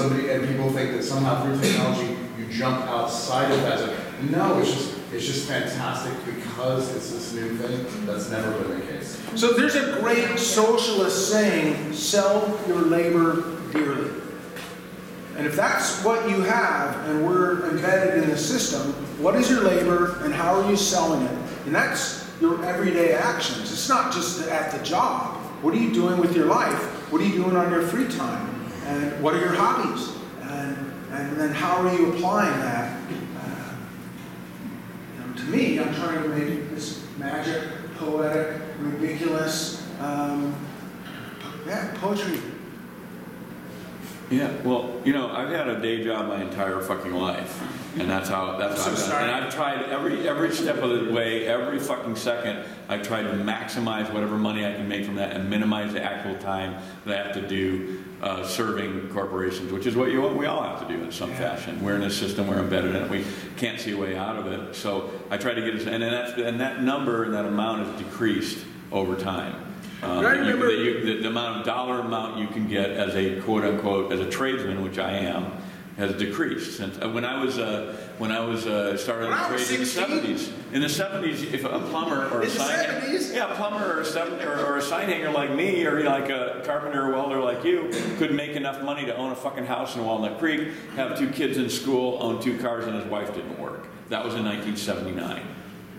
[SPEAKER 3] people think that somehow through technology you jump outside of that. No, it's just fantastic because it's this new thing. That's never been the case.
[SPEAKER 2] So there's a great socialist saying, sell your labor dearly. And if that's what you have and we're embedded in the system, what is your labor and how are you selling it? And that's your everyday actions. It's not just at the job. What are you doing with your life? What are you doing on your free time? And what are your hobbies? And then how are you applying that? To me, I'm trying to make this magic, poetic, ridiculous, poetry.
[SPEAKER 5] Yeah, well, you know, I've had a day job my entire fucking life, and that's how I've done it. And I've tried every step of the way, every fucking second, I've tried to maximize whatever money I can make from that and minimize the actual time that I have to do serving corporations, which is what we all have to do in some fashion. We're in this system, we're embedded in it, we can't see a way out of it. So I try to get it, and that number and that amount has decreased over time. The amount of dollar amount you can get as a quote unquote as a tradesman, which I am, has decreased since when I was started in trade in the 70s. In the 70s, if a plumber or a sign hanger like me, or like a carpenter or welder like you, could make enough money to own a fucking house in Walnut Creek, have 2 kids in school, own 2 cars, and his wife didn't work. That was in 1979.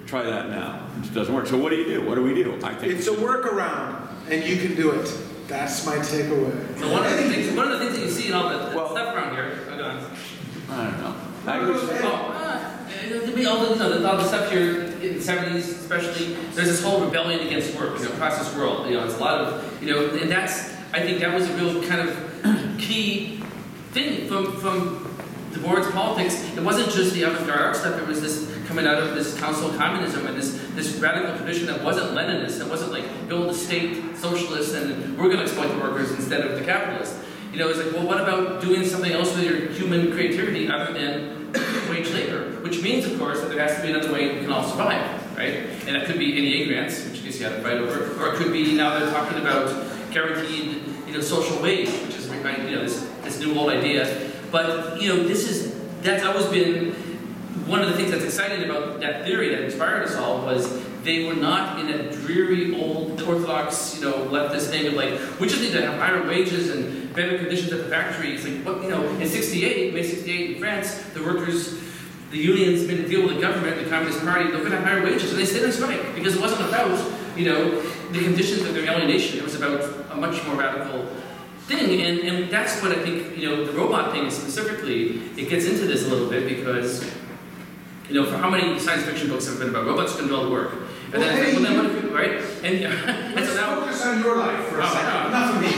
[SPEAKER 5] Try that now. It doesn't work. So what do you do? What do we do? I think
[SPEAKER 2] it's a workaround, and you can do it. That's my takeaway.
[SPEAKER 1] So one of the things that you see in all the stuff around here,
[SPEAKER 5] I don't know.
[SPEAKER 1] All the stuff here in the 70s, especially, there's this whole rebellion against work, across this world. It's a lot of, and I think that was a real kind of key thing from the board's politics. It wasn't just the avant-garde art stuff. It was this coming out of this council of communism and this radical tradition that wasn't Leninist. That wasn't like build a state socialist and we're going to exploit the workers instead of the capitalists. It's like, well, what about doing something else with your human creativity other than wage labor? Which means, of course, that there has to be another way we can all survive, right? And that could be NEA grants, which I guess you have to fight over, or it could be now they're talking about guaranteed, social wage, which is this new old idea. But that's always been one of the things that's exciting about that theory that inspired us all was they were not in a dreary old orthodox, leftist thing of like, we just need to have higher wages and better conditions at the factory. It's like, in May 68 in France, the workers, the unions made a deal with the government, the Communist Party, they're going to have higher wages, and they stayed on strike because it wasn't about, the conditions of their alienation. It was about a much more radical thing, and that's what I think, the robot thing specifically, it gets into this a little bit because, for how many science fiction books have been about robots can do all the work? And right? And
[SPEAKER 2] let's focus on your life for a second, not for me.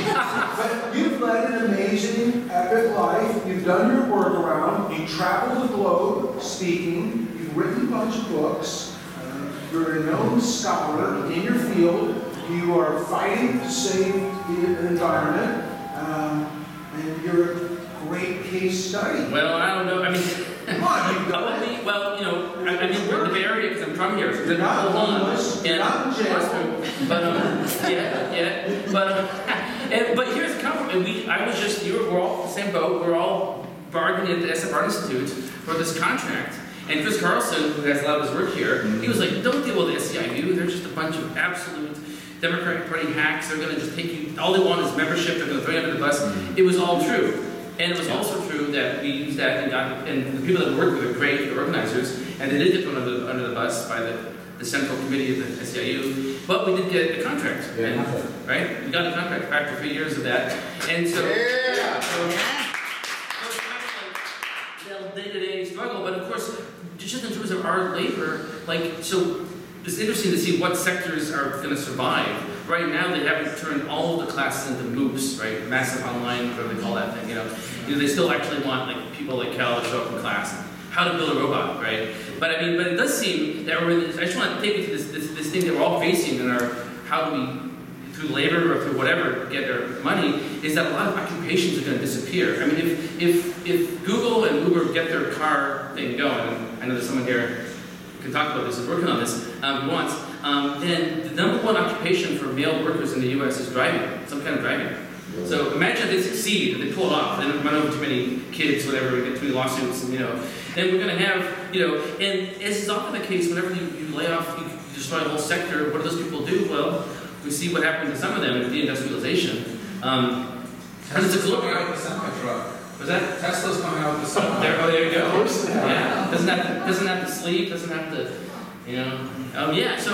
[SPEAKER 2] But you've led an amazing, epic life. You've done your workaround. You traveled the globe speaking. You've written a bunch of books. You're a known scholar in your field. You are fighting to save the environment. And you're a great case study.
[SPEAKER 1] Well, I don't know. I mean,
[SPEAKER 2] come on, you've done it.
[SPEAKER 1] Well, I mean, we're in the Bay Area because I'm from here. So
[SPEAKER 2] you're not homeless. You're not in jail.
[SPEAKER 1] But here's the compliment. We're all in the same boat. We're all bargaining at the SF Art Institute for this contract. And Chris Carlson, who has a lot of his work here, he was like, don't deal with the SEIU. They're just a bunch of absolute Democratic Party hacks. They're going to just take you, all they want is membership. They're going to throw you under the bus. It was all true. And it was also true that we used that and the people that worked with are great, the organizers, and they did get thrown under the bus by the central committee of the SEIU. But we did get a contract, right? We got a contract back for 3 years of that. And so, So it's kind of like day-to-day struggle, but of course, just in terms of our labor, like, so it's interesting to see what sectors are going to survive. Right now, they haven't turned all of the classes into MOOCs, right? Massive online, whatever they call that thing, you know. They still actually want like people like Cal to show up in class, how to build a robot, right? But I mean, but it does seem that I just want to take you to this thing that we're all facing in our, how do we, through labor or through whatever, get our money, is that a lot of occupations are going to disappear. I mean, if Google and Uber get their car thing going, and I know there's someone here who can talk about this, is working on this, once, then the #1 occupation for male workers in the U.S. is driving, some kind of driving. So imagine if they succeed, if they pull it off, they don't run over too many kids, whatever, get too many lawsuits, and then we're going to have, and as is often the case, whenever you lay off, you destroy a whole sector, what do those people do? Well, we see what happened to some of them in deindustrialization. Because it's a global.
[SPEAKER 8] Coming out with the semi-truck.
[SPEAKER 1] Was that?
[SPEAKER 8] Tesla's coming out with the semi-truck.
[SPEAKER 1] There you go. Yeah, doesn't have to sleep, doesn't have to, yeah. So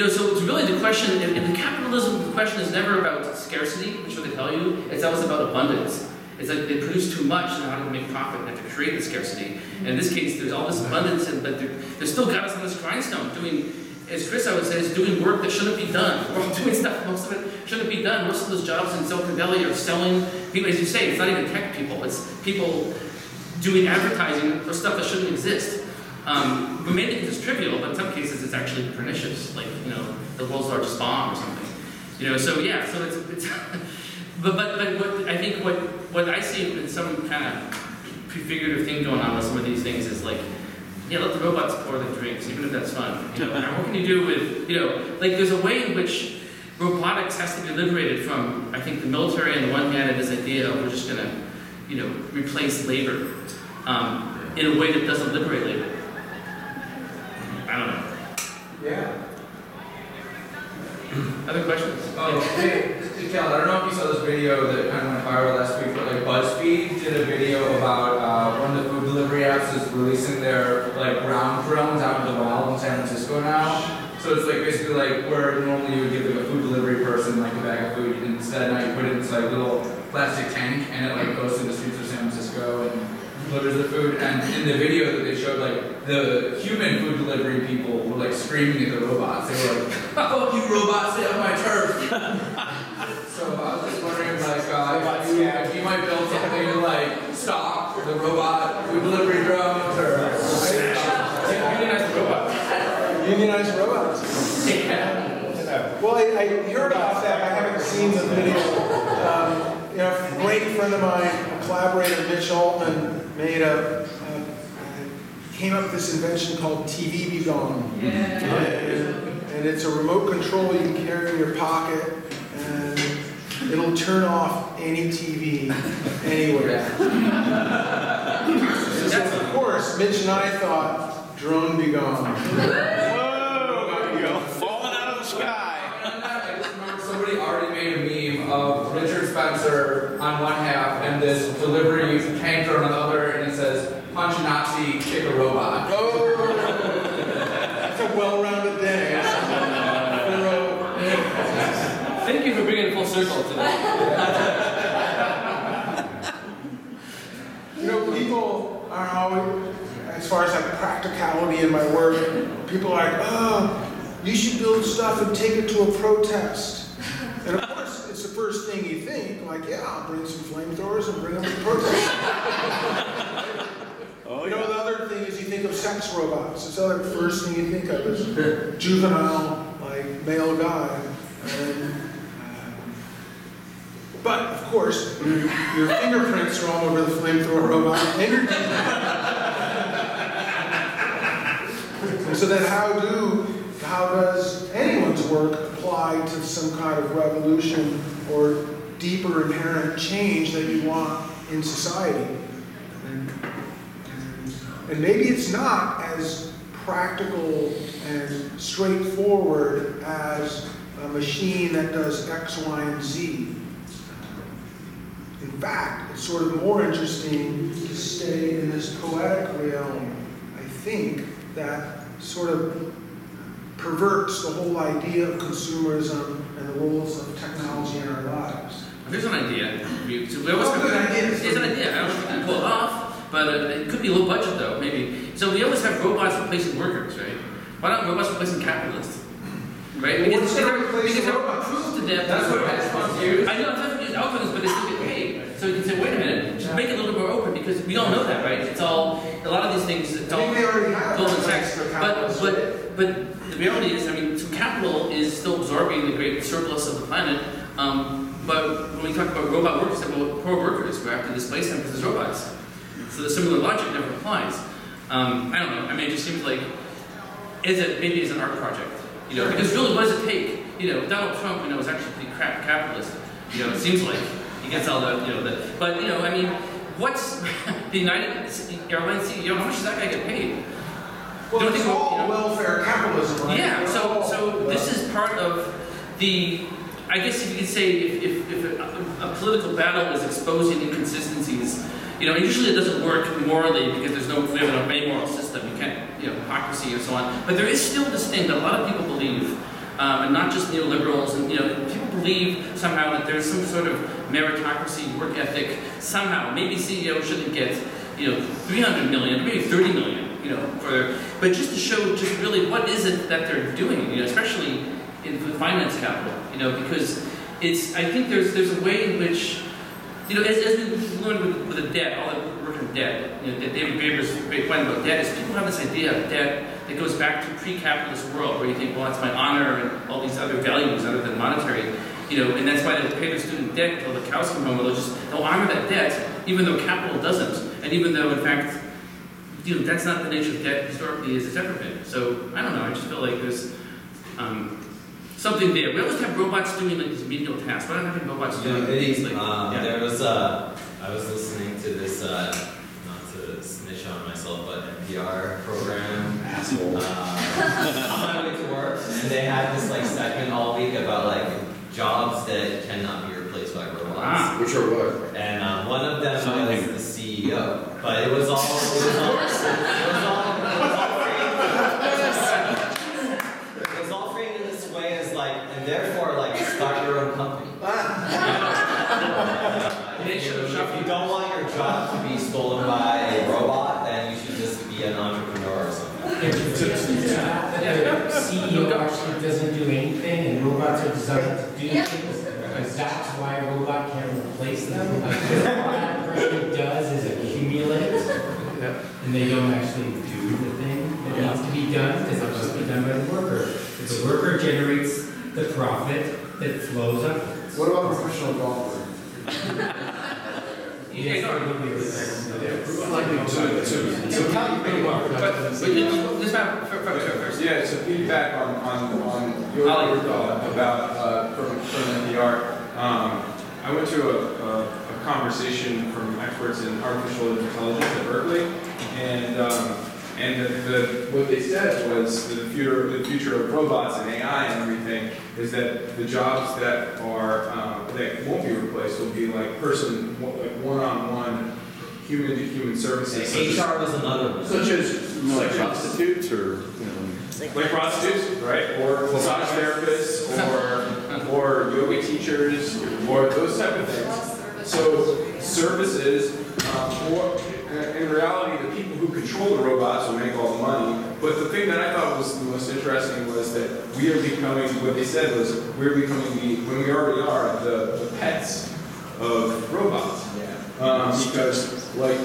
[SPEAKER 1] so it's really the question. In capitalism, the question is never about scarcity, which is what they tell you. It's always about abundance. It's like they produce too much, and how to make profit, and have to create the scarcity. And in this case, there's all this abundance, but they're still got us on this grindstone doing. As Chris, I would say, is doing work that shouldn't be done. We're all doing stuff, most of it shouldn't be done. Most of those jobs in Silicon Valley are selling people, as you say, it's not even tech people, it's people doing advertising for stuff that shouldn't exist. We may think it's trivial, but in some cases it's actually pernicious, like, the world's largest bomb or something. So it's but what I think what I see in some kind of prefigurative thing going on with some of these things is like, yeah, let the robots pour the drinks, even if that's fun. What can you do with, like there's a way in which robotics has to be liberated from, I think, the military on the one hand, and this idea of we're just going to, replace labor in a way that doesn't liberate labor. I don't know.
[SPEAKER 8] Yeah.
[SPEAKER 1] Other questions?
[SPEAKER 8] Oh, hey, Cal, I don't know if you saw this video that kind of went viral last week, but like BuzzFeed did a video about one of the food delivery apps is releasing their like ground drones out in the wild in San Francisco now. So it's like basically like where normally you would give like a food delivery person like a bag of food, and instead now you put it in this like little plastic tank, and it like goes through the streets of San Francisco and delivers the food. And in the video that they showed, like the human food delivery people were like screaming at the robots. They were like, "Fuck you, robots! Stay on my turf!" So I was just wondering, like, if you might build something to like stop the robot food delivery drones, or
[SPEAKER 1] Unionize the robots.
[SPEAKER 2] Unionized robots.
[SPEAKER 1] Yeah.
[SPEAKER 2] Well, I heard about that. I haven't seen the video. A great friend of mine, a collaborator, Mitch Altman, came up with this invention called TV Be Gone.
[SPEAKER 1] Yeah.
[SPEAKER 2] And it's a remote control you can carry in your pocket, and it'll turn off any TV anywhere. So of course, Mitch and I thought, drone be gone.
[SPEAKER 5] Whoa, there you go. Falling out of the sky.
[SPEAKER 8] I just remember somebody already made a meme of Richard Spencer on one half and this delivery tanker on the other, and it says, "Punch a Nazi, kick a robot."
[SPEAKER 2] Oh, that's a well-rounded day.
[SPEAKER 1] Thank you for bringing it full circle today.
[SPEAKER 2] People are always, as far as like practicality in my work, people are like, "Oh, you should build stuff and take it to a protest." And of course, it's the first thing you think, like, yeah, I'll bring some flamethrowers and bring them to the protest. The other thing is you think of sex robots. It's the other first thing you think of is juvenile, like, male guy. But, of course, your fingerprints are all over the flamethrower robot. And so then how does anyone's work apply to some kind of revolution or deeper inherent change that you want in society? And maybe it's not as practical and straightforward as a machine that does X, Y, and Z. In fact, it's sort of more interesting to stay in this poetic realm, I think, that sort of perverts the whole idea of consumerism and the roles of technology in our lives.
[SPEAKER 1] Here's an idea. So we always
[SPEAKER 2] Good ideas.
[SPEAKER 1] Here's an idea. I don't know if we can pull it off, but it could be low budget though, maybe. So we always have robots replacing workers, right? Why not robots replacing capitalists? Right?
[SPEAKER 2] Well,
[SPEAKER 1] Because
[SPEAKER 2] what's gonna replace
[SPEAKER 1] they're
[SPEAKER 2] robots?
[SPEAKER 1] proved to death.
[SPEAKER 8] That's what hedge funds use.
[SPEAKER 1] I know it's not use algorithms, but they still get paid. So you can say, wait a minute, just make it a little more open because we all know that, right? It's all a lot of these things. It's all
[SPEAKER 2] Maybe they already have
[SPEAKER 1] golden
[SPEAKER 2] robots
[SPEAKER 1] text.
[SPEAKER 2] for
[SPEAKER 1] But
[SPEAKER 2] capitalists.
[SPEAKER 1] the reality is, I mean, so capital is still absorbing the great surplus of the planet. But when we talk about robot workers, well, poor workers, we have to displace them because there's robots. So the similar logic never applies. I don't know. I mean, it just seems like maybe as an art project, because really, what does it take? Donald Trump, is actually pretty crap capitalist. It seems like he gets all the, but I mean, what's the United Airlines CEO? How much does that guy get paid?
[SPEAKER 2] Well, it's all welfare capitalism, right?
[SPEAKER 1] Yeah. So this is part of the. I guess if you could say if a political battle is exposing inconsistencies, usually it doesn't work morally because we have an amoral system. You can't, hypocrisy and so on. But there is still this thing that a lot of people believe, and not just neoliberals, and people believe somehow that there's some sort of meritocracy, work ethic. Somehow, maybe CEOs shouldn't get, 300 million, maybe 30 million, but just to show just really what is it that they're doing, especially in finance capital, because I think there's a way in which, as we learned with the debt, all that work on debt, David Graeber's great point about debt is people have this idea of debt that goes back to pre-capitalist world where you think, well, that's my honor and all these other values other than monetary, and that's why they'll pay their student debt until the cows come home, they'll honor that debt, even though capital doesn't, and even though, in fact, that's not the nature of debt historically as it's ever been. So, I don't know, I just feel like there's something there. We always have robots doing like these menial tasks. Why don't have robots doing things like
[SPEAKER 4] there was I was listening to this not to snitch on myself, but NPR program.
[SPEAKER 5] Asshole.
[SPEAKER 4] On my way to work, and they had this segment all week about jobs that cannot be replaced by robots.
[SPEAKER 3] Which are what?
[SPEAKER 4] And one of them was the CEO, but it was all framed in this way as and therefore start your own company. If you don't want your job to be stolen by a robot, then you should just be an entrepreneur or something.
[SPEAKER 9] The CEO actually doesn't do anything, and robots are designed to do things. Because that's why a robot can't replace them. All that person does is accumulate, and they don't actually do the thing that needs to be done, because it must be done by the worker. The worker generates the profit that flows up.
[SPEAKER 3] What about a professional golfer?
[SPEAKER 1] Yeah,
[SPEAKER 6] But
[SPEAKER 1] first.
[SPEAKER 6] yeah, so feedback on your thought about from NPR. I went to a conversation from experts in artificial intelligence at Berkeley, and what they said was the future of robots and AI and everything is that the jobs that won't be replaced will be one-on-one human-to-human services.
[SPEAKER 4] HR was another one.
[SPEAKER 6] Such as
[SPEAKER 5] prostitutes or
[SPEAKER 6] like prostitutes, right? Or massage therapists, or yoga teachers, or those type of things. So services, or in reality, the people who control the robots will make all the money. But the thing that I thought was the most interesting was that we are becoming, what they said was, we're becoming when we already are, the pets of robots. Because what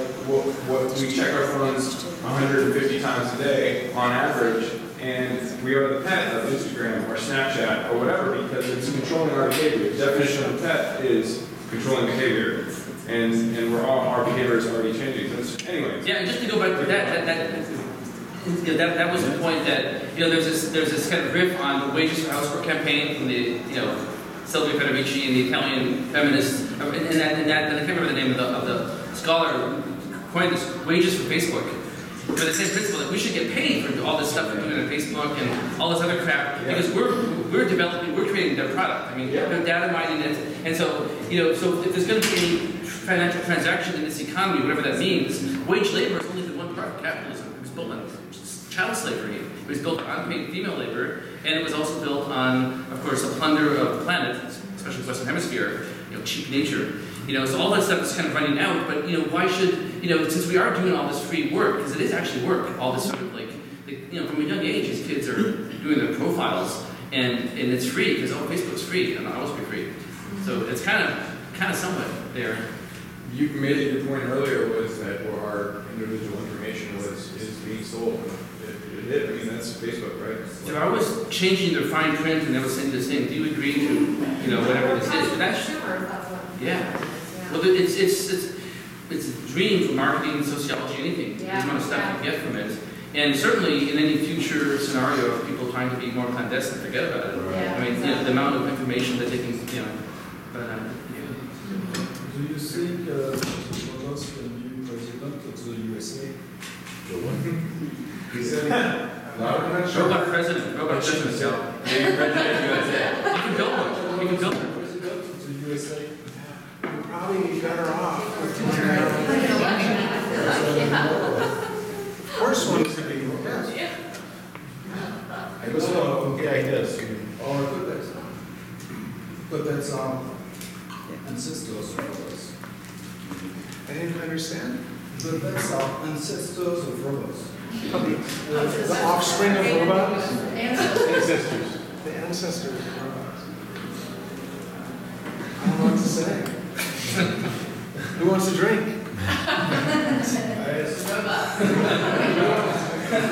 [SPEAKER 6] we check our phones 150 times a day on average, and we are the pet of Instagram or Snapchat or whatever because it's controlling our behavior. The definition of a pet is controlling behavior. And our behavior is already changing. So anyways.
[SPEAKER 1] Yeah, and just to go back to that was the point that there's this kind of riff on the Wages for Housework campaign from the Silvia Federici and the Italian feminists, and I can't remember the name of the scholar who coined this Wages for Facebook. For the same principle that we should get paid for all this stuff we're doing on Facebook and all this other crap because we're creating their product. I mean, they're data mining it, and so so if there's going to be any financial transaction in this economy, whatever that means, wage labor is only the one part of capitalism. It was built on child slavery. It was built on unpaid female labor, and it was also built on, of course, a plunder of the planet, especially the Western Hemisphere, cheap nature. So all that stuff is kind of running out. But why should since we are doing all this free work, because it is actually work, all this sort of from a young age, these kids are doing their profiles, and it's free because Facebook's free and it'll always be free. So it's kind of somewhat there.
[SPEAKER 6] You made it, your point earlier was that our individual information is being sold. I mean, that's Facebook, right?
[SPEAKER 1] They're always changing their fine print and they were saying this thing. Do you agree to, whatever this is? But that's yeah. Well, it's a dream for marketing, sociology, anything. The amount of stuff you get from it. And certainly in any future scenario of people trying to be more clandestine, forget about it.
[SPEAKER 7] Yeah.
[SPEAKER 1] I mean, the amount of information that they can,
[SPEAKER 10] Do you think robots can be president of the USA?
[SPEAKER 1] Robot president, yeah.
[SPEAKER 4] Maybe President USA.
[SPEAKER 1] You can build one. You can build one.
[SPEAKER 10] President of the USA?
[SPEAKER 2] You'd probably be better off with Of course one to be, yes.
[SPEAKER 10] I was comparing this. But that's ancestors of robots.
[SPEAKER 2] I didn't understand.
[SPEAKER 10] But that's our ancestors of robots.
[SPEAKER 2] The offspring of robots?
[SPEAKER 3] Ancestors.
[SPEAKER 2] The ancestors of robots. I don't know what to say. Who wants to drink?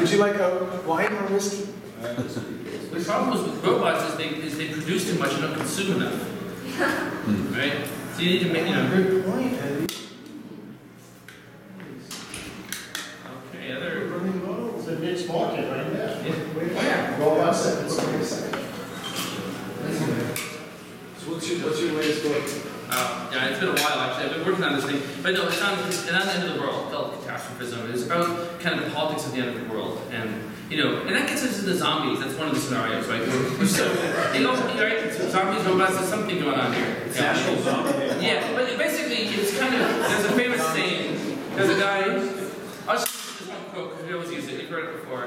[SPEAKER 2] Would you like a wine or whiskey?
[SPEAKER 1] The problem with robots is they produce too much and don't consume enough. Right? So you need to make,
[SPEAKER 2] Good point, Eddie.
[SPEAKER 1] Okay, other.
[SPEAKER 10] It's a niche market right there.
[SPEAKER 1] Yeah.
[SPEAKER 10] Well, that's it. It's very exciting. So what's your latest book?
[SPEAKER 1] Yeah, it's been a while actually. I've been working on this thing, but no, it's on the end of the world. It's called Catastrophism. It's about kind of the politics of the end of the world, and and that gets us into the zombies. That's one of the scenarios, right? So right? So zombies, robots. There's something going on here.
[SPEAKER 5] National zombie.
[SPEAKER 1] Yeah, but basically, it's kind of there's a famous saying. There's a guy. I'll just use this one quote because we always use it. You've heard it before.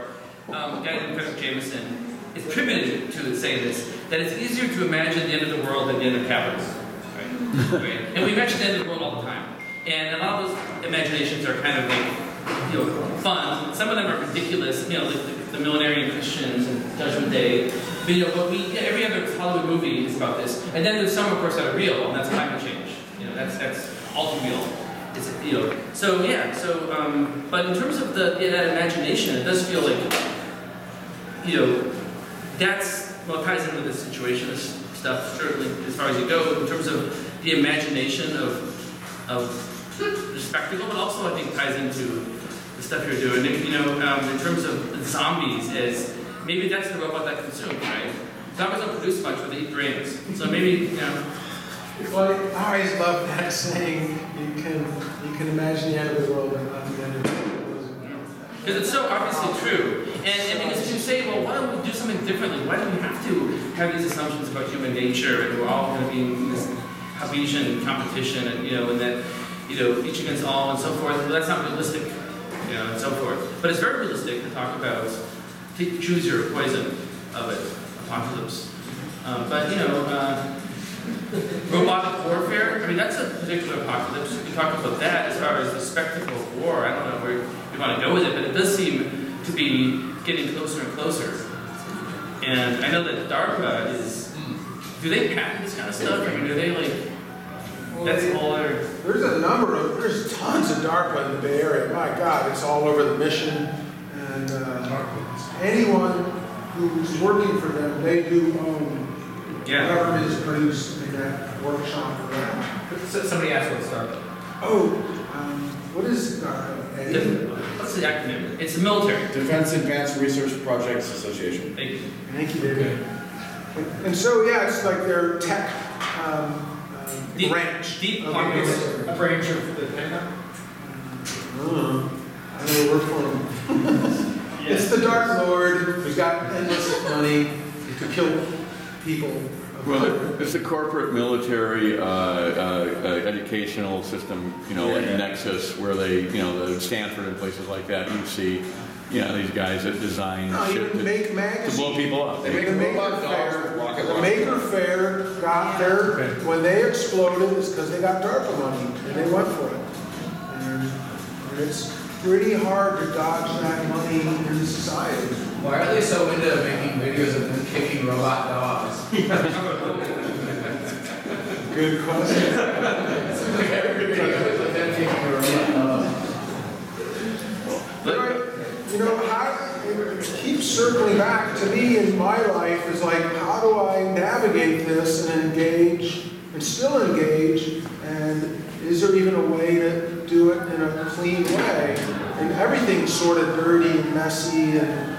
[SPEAKER 1] A guy named Frederick Jameson is attributed to say this: that it's easier to imagine the end of the world than the end of capitalism. Right? And we imagine the end of the world all the time. And a lot of those imaginations are kind of like, fun. Some of them are ridiculous, like the millenarian Christians and Judgment Day. But every other Hollywood movie is about this. And then there's some, of course, that are real, and that's climate change. That's ultra real. It's, but in terms of that imagination, it does feel like, that's, it ties into the situationist stuff, certainly, as far as you go, in terms of the imagination of the spectacle, but also I think ties into the stuff you're doing. In terms of zombies, as maybe that's the robot that consumes, right? Zombies don't produce much, but they eat brains. So maybe,
[SPEAKER 2] Well, I always love that saying, you can imagine the end of the world and not the end of the world.
[SPEAKER 1] because it's so obviously true. And because you say, well, why don't we do something differently? Why do we have to have these assumptions about human nature and we're all going to be in this Hobbesian competition and that each against all and so forth? Well, that's not realistic, and so forth. But it's very realistic to talk about choose your poison of it, apocalypse. Robotic warfare, that's a particular apocalypse. We talk about that as far as the spectacle of war. I don't know where you want to go with it, but it does seem to be getting closer and closer. And I know that DARPA is, do they patent this kind of stuff? Do they that's all their...
[SPEAKER 2] There's tons of DARPA in the Bay Area. My God, it's all over the mission. And anyone who's working for them, they do own whatever is produced in that workshop or that.
[SPEAKER 8] Somebody asked what's DARPA.
[SPEAKER 2] What is DARPA, Eddie?
[SPEAKER 1] What's the acronym? It's the military.
[SPEAKER 3] Defense Advanced Research Projects Association.
[SPEAKER 1] Thank you.
[SPEAKER 2] Thank you, David. And so, it's like their tech branch.
[SPEAKER 1] Deep
[SPEAKER 8] A branch of the Pentagon?
[SPEAKER 2] I never worked for them. It's the Dark Lord who's got endless money to kill people
[SPEAKER 5] Well, it's the corporate military educational system, like Nexus, where they, the Stanford and places like that, you see, these guys that design shit
[SPEAKER 2] even make magazines.
[SPEAKER 5] to blow people up.
[SPEAKER 2] The Maker Faire got their, when they exploded, it's because they got DARPA money, and they went for it. And it's pretty hard to dodge that money in society.
[SPEAKER 8] Why are they so into making videos of them kicking robot dogs?
[SPEAKER 2] Good question.
[SPEAKER 8] Every video is of them kicking a robot dog.
[SPEAKER 2] It keeps circling back to me in my life is like, how do I navigate this and engage and still engage? And is there even a way to do it in a clean way? And everything's sort of dirty and messy, and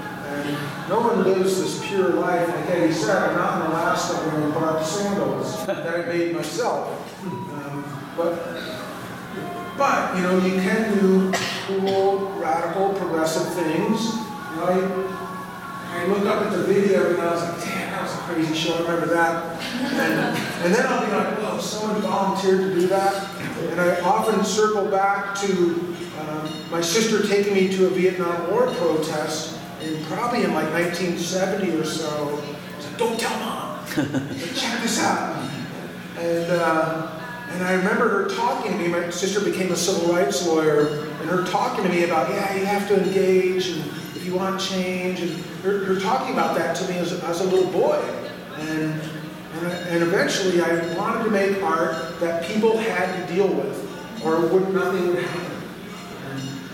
[SPEAKER 2] no one lives this pure life. Like Eddie said, I'm not in Alaska wearing bark sandals that I made myself. But you can do cool, radical, progressive things. I look up at the video and I was like, damn, that was a crazy show, I remember that. And then I'll be like, whoa, someone volunteered to do that. And I often circle back to my sister taking me to a Vietnam War protest, probably in like 1970 or so. I was like, don't tell Mom, check this out. And I remember her talking to me. My sister became a civil rights lawyer, and her talking to me about, you have to engage, and if you want change, and her talking about that to me as a little boy. And eventually I wanted to make art that people had to deal with, or nothing would happen.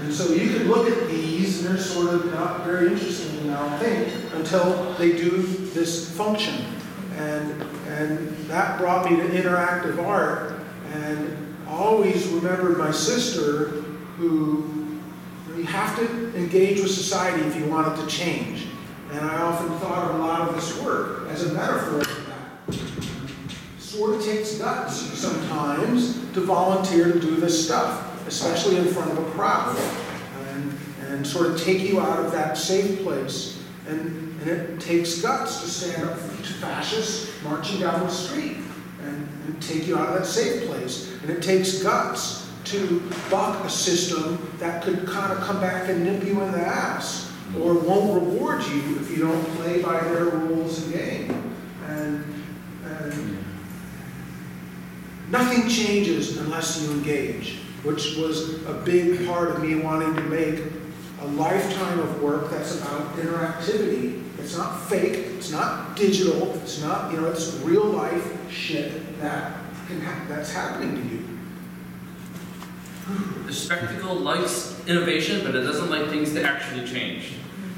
[SPEAKER 2] And so you can look at these, and they're sort of not very interesting, I don't think, until they do this function. And that brought me to interactive art. And I always remembered my sister, who you have to engage with society if you want it to change. And I often thought of a lot of this work as a metaphor for that. Sort of takes guts sometimes to volunteer to do this stuff, especially in front of a crowd, and sort of take you out of that safe place. And it takes guts to stand up to fascists marching down the street. And take you out of that safe place. And it takes guts to buck a system that could kind of come back and nip you in the ass, or won't reward you if you don't play by their rules of game. And nothing changes unless you engage, which was a big part of me wanting to make a lifetime of work that's about interactivity. It's not fake, it's not digital, it's not, it's real life shit that's happening to you.
[SPEAKER 1] The spectacle likes innovation, but it doesn't like things to actually change.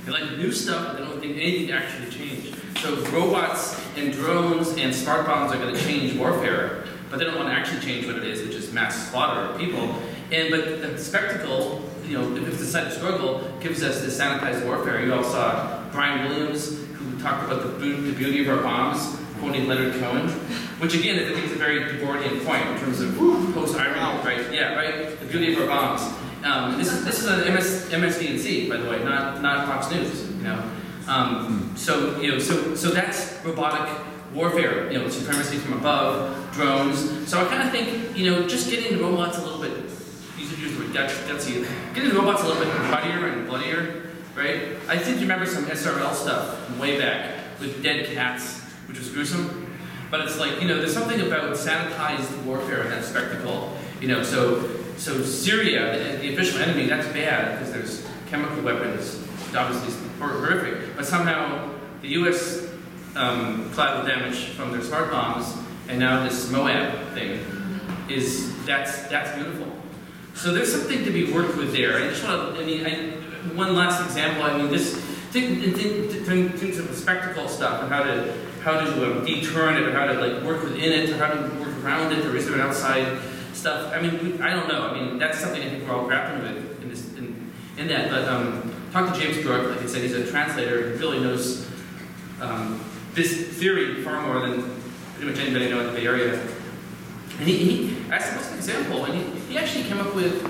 [SPEAKER 1] They like new stuff, but they don't think anything to actually change. So robots and drones and smart bombs are going to change warfare, but they don't want to actually change what it is, which is mass slaughter of people. But the spectacle, if it's decided to struggle, gives us this sanitized warfare. You all saw Brian Williams, who talked about the beauty of our bombs, quoting Leonard Cohen, which again, I think is a very Debordian point in terms of post-irony, right? Yeah, right? The beauty of our bombs. This is an MSDNC, by the way, not Fox News. So that's robotic warfare. Supremacy from above, drones. So I kind of think, just getting the robots a little bit. You should use the word gutsy. Getting the robots a little bit muddier and bloodier, right? I think you remember some SRL stuff way back with dead cats, which was gruesome. But it's like, there's something about sanitized warfare in that spectacle. So Syria, the official enemy, that's bad because there's chemical weapons, obviously horrific. But somehow the U.S. collateral damage from their smart bombs, and now this Moab thing that's beautiful. So there's something to be worked with there. I just want to, one last example. Think of the spectacle stuff and how to deturn it, or how to work within it, or how to work around it, or is there an outside stuff? I don't know. That's something I think we're all grappling with in that. But talk to James Brooke, like I said, he's a translator. He really knows this theory far more than pretty much anybody I know in the Bay Area. And he asked us an example, and he actually came up with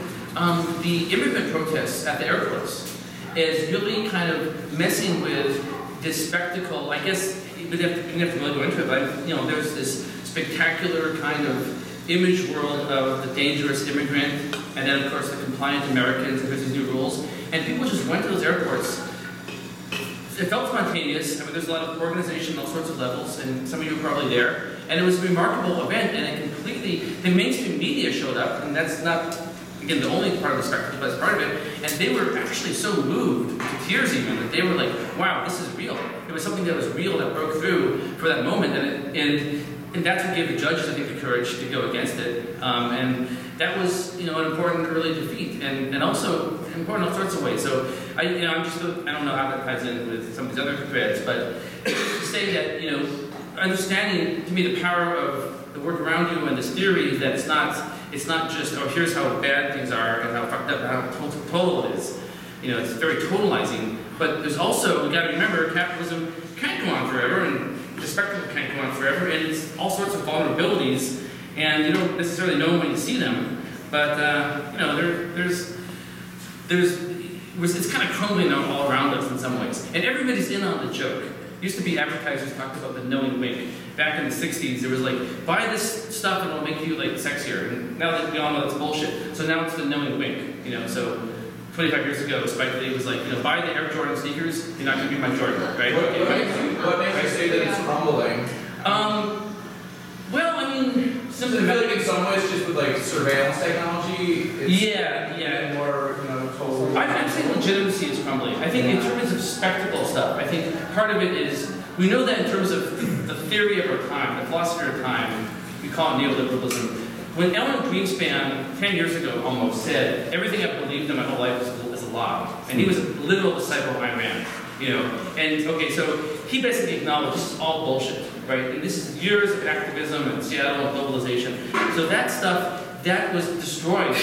[SPEAKER 1] the immigrant protests at the airports as really kind of messing with this spectacle. I guess didn't have to really go into it, but there's this spectacular kind of image world of the dangerous immigrant, and then of course the compliant Americans, and there's these new rules, and people just went to those airports. It felt spontaneous. I mean, there's a lot of organization, all sorts of levels, and some of you were probably there. And it was a remarkable event, and it completely, the mainstream media showed up, and that's not, again, the only part of the spectacle, but it's part of it. And they were actually so moved to tears even that they were like, wow, this is real. It was something that was real that broke through for that moment, and that's what gave the judges, I think, the courage to go against it. And that was, an important early defeat, and also important in all sorts of ways. So I don't know how that ties in with some of these other threads, but to say that, understanding to me the power of the work around you and this theory that it's not just, oh, here's how bad things are and how fucked up, how total it is. It's very totalizing. But there's also, we got to remember, capitalism can't go on forever, and the spectacle can't go on forever, and it's all sorts of vulnerabilities, and you don't necessarily know when you see them. But it's kind of crumbling all around us in some ways, and everybody's in on the joke. Used to be advertisers talked about the knowing wink. Back in the 60s, there was like, buy this stuff and it'll make you like sexier. And now that we all know that's bullshit. So now it's the knowing wink. So 25 years ago, Spike Lee was like, buy the Air Jordan sneakers, you're not going to be my Jordan, right?
[SPEAKER 8] What makes you say that it's crumbling?
[SPEAKER 1] Well, I mean,
[SPEAKER 8] simply I feel like in some ways, just with like surveillance technology, it's more, total.
[SPEAKER 1] I'm saying legitimacy is crumbling. I think in terms of spectacle stuff, I think part of it is, we know that in terms of the theory of our time, the philosophy of our time, we call it neoliberalism. When Ellen Greenspan, 10 years ago almost, said, everything I've believed in my whole life is a lie. And he was a literal disciple of Ayn Rand, And, okay, so he basically acknowledged this is all bullshit, right? And this is years of activism and Seattle and globalization. So that stuff, that was destroyed.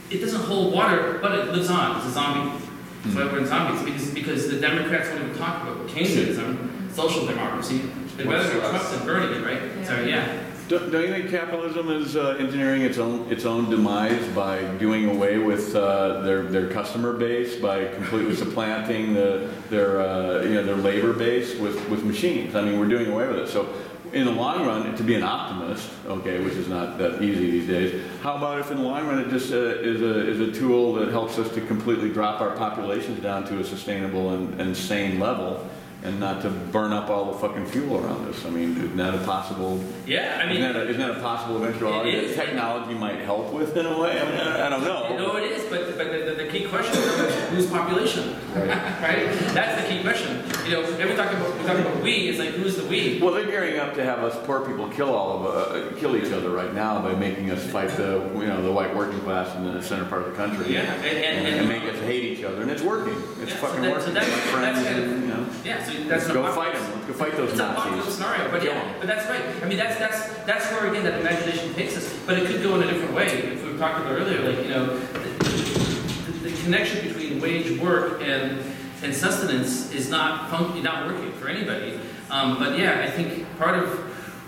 [SPEAKER 1] It doesn't hold water, but it lives on. It's a zombie. That's why we're in zombies, because the Democrats won't even talk about Keynesianism, social democracy. They'd rather go Trump than burning it, right?
[SPEAKER 7] Yeah.
[SPEAKER 1] So, yeah.
[SPEAKER 5] Don't you think capitalism is engineering its own demise by doing away with their customer base, by completely supplanting their labor base with machines? I mean, we're doing away with it. So, in the long run, to be an optimist, okay, which is not that easy these days. How about if in the long run it just is a tool that helps us to completely drop our populations down to a sustainable and sane level? And not to burn up all the fucking fuel around us. I mean, isn't that a possible?
[SPEAKER 1] Yeah, I mean,
[SPEAKER 5] isn't that a possible eventuality that technology might help with in a way? I mean, I don't know.
[SPEAKER 1] No, it is, but the key question is whose population, right? That's the key question. Every time we talk about we, it's like who's the we?
[SPEAKER 5] Well, they're gearing up to have us poor people kill each other right now by making us fight the white working class in the center part of the country.
[SPEAKER 1] Yeah,
[SPEAKER 5] and make us hate each other, and it's working. It's fucking working.
[SPEAKER 1] So that's kind of, yeah. So that's
[SPEAKER 5] Let's go fight them. Let's go fight those Nazis.
[SPEAKER 1] It's a scenario, but but that's right. I mean, that's where again that imagination takes us. But it could go in a different way. If we talked about earlier, like the connection between wage work and sustenance is not working for anybody. But yeah, I think part of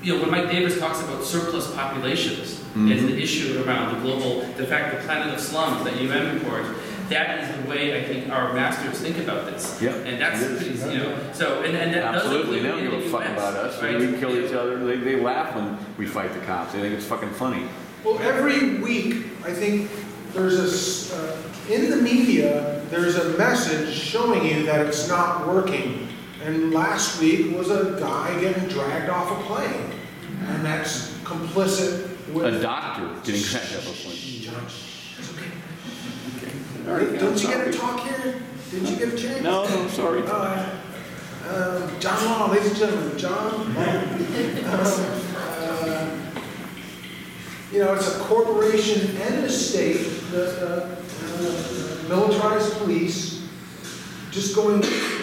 [SPEAKER 1] when Mike Davis talks about surplus populations as the issue around the fact the planet of slums that Yuen report. That is the way I think our masters think about this.
[SPEAKER 5] Yeah.
[SPEAKER 1] And that's pretty, so, and that
[SPEAKER 5] absolutely, they
[SPEAKER 1] doesn't
[SPEAKER 5] don't give a fuck about us.
[SPEAKER 1] Right?
[SPEAKER 5] We kill each other. They laugh when we fight the cops. They think it's fucking funny.
[SPEAKER 2] Well, every week, I think there's in the media, there's a message showing you that it's not working. And last week was a guy getting dragged off a plane. And that's complicit with...
[SPEAKER 5] A doctor getting dragged off a plane.
[SPEAKER 2] It's okay. Don't you get a talk here? Didn't you get a chance?
[SPEAKER 5] No, sorry.
[SPEAKER 2] John Law, ladies and gentlemen, John Law. It's a corporation and a state, the militarized police, just going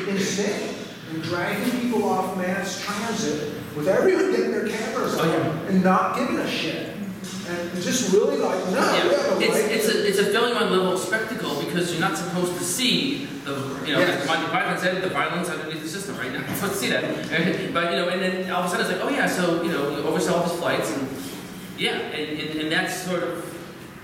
[SPEAKER 2] insane and dragging people off mass transit with everyone getting their cameras on and not giving a shit. And just really like, no,
[SPEAKER 1] it's a failure on level of spectacle because you're not supposed to see as Monty Python said, the violence underneath the system, right? You're not supposed to see that. But and then all of a sudden it's like, oh yeah, so you oversaw his flights and and that's sort of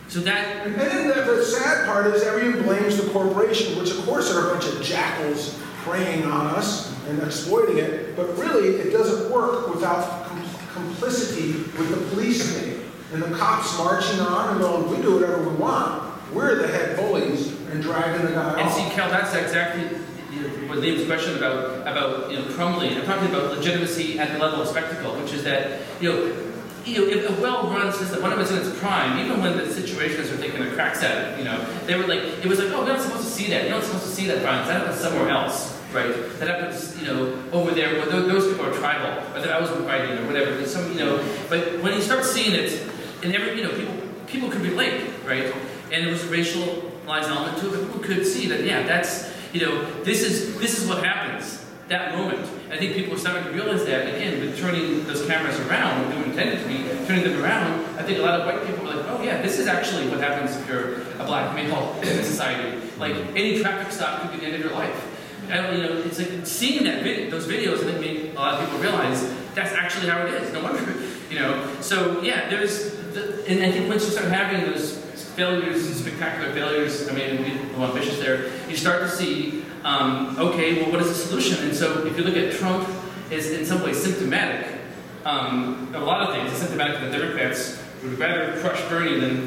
[SPEAKER 1] so that.
[SPEAKER 2] And then the sad part is everyone blames the corporation, which of course are a bunch of jackals preying on us and exploiting it, but really it doesn't work without complicity with the police state. And the cops marching on and going, we do whatever we want. We're the head bullies and dragging the guy
[SPEAKER 1] And
[SPEAKER 2] off.
[SPEAKER 1] see, Cal, that's exactly what Liam's question about crumbling. I'm talking about legitimacy at the level of spectacle, which is that if a well-run system, one of it's in its prime, even when the situationists are taking their cracks at it, they were like, it was like, oh, we're not supposed to see that. You're not supposed to see that violence. That happens somewhere else, right? That happens, over there. Where those people are tribal, or that I was fighting, or whatever. There's some, But when you start seeing it, and people could relate, right? And it was a racialized element to it, but people could see that, yeah, that's, this is what happens, that moment. I think people are starting to realize that, again, with turning those cameras around, they were intended to be, turning them around, I think a lot of white people were like, oh yeah, this is actually what happens if you're a black male in a society. Like, any traffic stop could be the end of your life. It's like seeing those videos, I think made a lot of people realize that's actually how it is. No wonder, So yeah, and I think once you start having those failures, spectacular failures, I mean, be a little ambitious there, you start to see, okay, well, what is the solution? And so if you look at Trump, is in some ways symptomatic. A lot of things. It's symptomatic that the Democrats would rather crush Bernie than,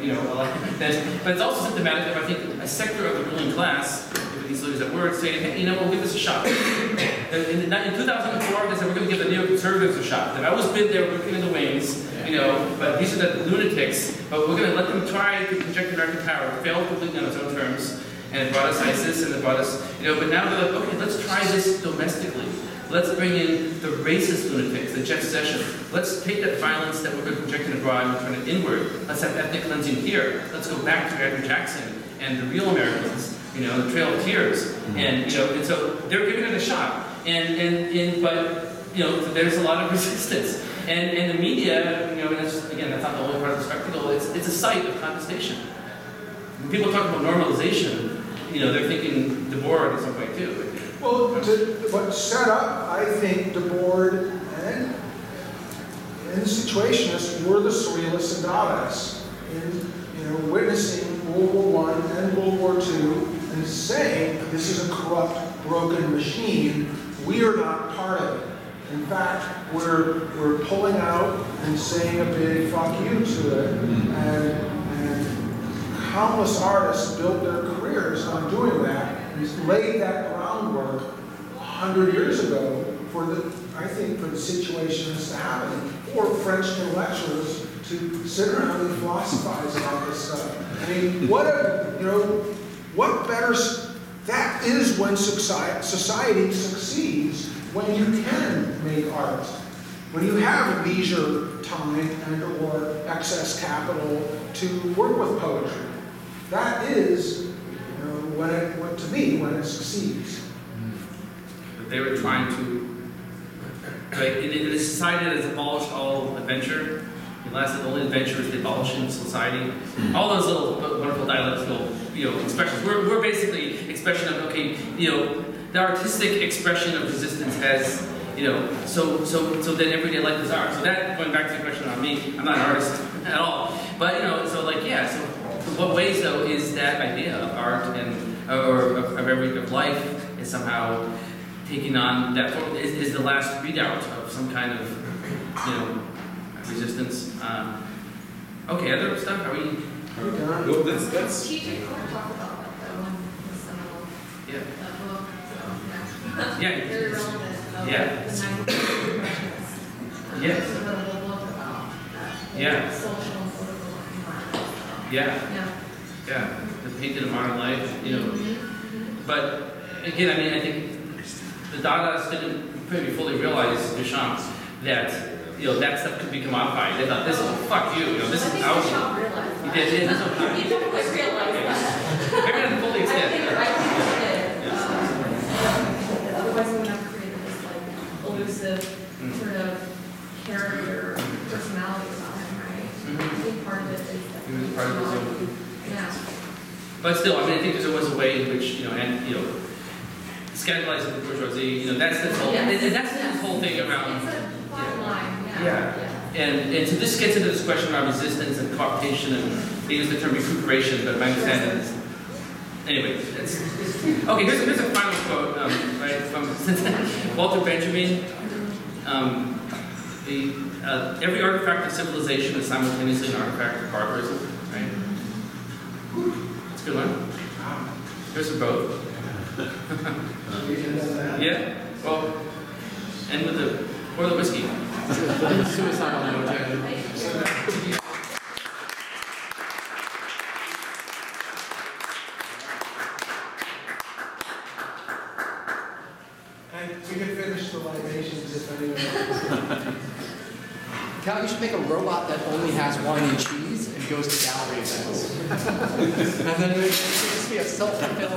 [SPEAKER 1] but it's also symptomatic of, I think, a sector of the ruling class, if these leaders at word, saying, hey, we'll give this a shot. In 2004, they said, we're going to give the neoconservatives a shot. They've always been there working in the wings, but these are the lunatics, but we're going to let them try to project American power. It failed completely on its own terms, and it brought us ISIS, and it brought us, but now they're like, okay, let's try this domestically. Let's bring in the racist lunatics, the Jeff Sessions. Let's take that violence that we're going to project abroad and turn it inward. Let's have ethnic cleansing here. Let's go back to Andrew Jackson and the real Americans, the Trail of Tears. And so they're giving it a shot. But there's a lot of resistance. And the media, and that's not the only part of the spectacle. It's a site of contestation. When people talk about normalization, they're thinking Debord in some way too.
[SPEAKER 2] Well, what set up, I think, Debord and the Situationists were the Surrealists and Dadaists in witnessing World War I and World War II and saying this is a corrupt, broken machine. We are not part of it. In fact, we're pulling out and saying a big fuck you to it, and countless artists built their careers on doing that. And laid that groundwork 100 years ago for the Situationists to happen, or French intellectuals to sit around and philosophize about this stuff. I mean, what better? That is when society succeeds, when you can make art, when you have leisure time and or excess capital to work with poetry. That is. When it succeeds.
[SPEAKER 1] But they were trying to, in a society that has abolished all adventure, the only adventure is the abolishing society. All those little wonderful dialectical, expressions. We're basically expression of, the artistic expression of resistance has, so then everyday life is art. So that, going back to the question on me, I'm not an artist at all. But, so what ways, though, is that idea of art or of everyday life is somehow taking on that form, is the last readout of some kind of, resistance. Okay, other stuff? Are we?
[SPEAKER 6] Well, that's.
[SPEAKER 7] Strategic court talk about that though in the seminal book. So
[SPEAKER 1] Yeah.
[SPEAKER 7] Very relevant.
[SPEAKER 1] Yeah.
[SPEAKER 7] The 9th impressions.
[SPEAKER 1] Yes.
[SPEAKER 7] There's a little book about that.
[SPEAKER 1] Yeah.
[SPEAKER 7] Social and political environment.
[SPEAKER 1] Yeah. Yeah. The painting of modern life, But again, I think the Dadaists didn't maybe fully realize, Duchamp, that that stuff could be commodified. They thought, this is fuck you, this is our.
[SPEAKER 7] Duchamp realized that.
[SPEAKER 1] He did.
[SPEAKER 7] He definitely realized that.
[SPEAKER 1] Maybe not fully extent.
[SPEAKER 7] I think he did. Otherwise, we would have created this elusive sort of character, personality about him, right? I think part of it is that
[SPEAKER 1] He was part of his own.
[SPEAKER 7] Yeah.
[SPEAKER 1] But still, I think there was a way in which, scandalizing the bourgeoisie, that's the whole, and that's the whole thing around.
[SPEAKER 7] It's a fine line,
[SPEAKER 1] Yeah. And so this gets into this question around resistance and cooptation, and they use the term recuperation, but my understanding is, anyway, okay, here's a final quote, right? Walter Benjamin, every artifact of civilization is simultaneously an artifact of barbarism, right? That's a good one. Yours are both. Yeah, well, and with the, pour the whiskey.
[SPEAKER 11] Suicidal note.
[SPEAKER 2] And we can finish the libations if anyone.
[SPEAKER 11] Cal, you should make a robot that only has wine and cheese and goes to gallery events. And then it should just be a self-fulfilling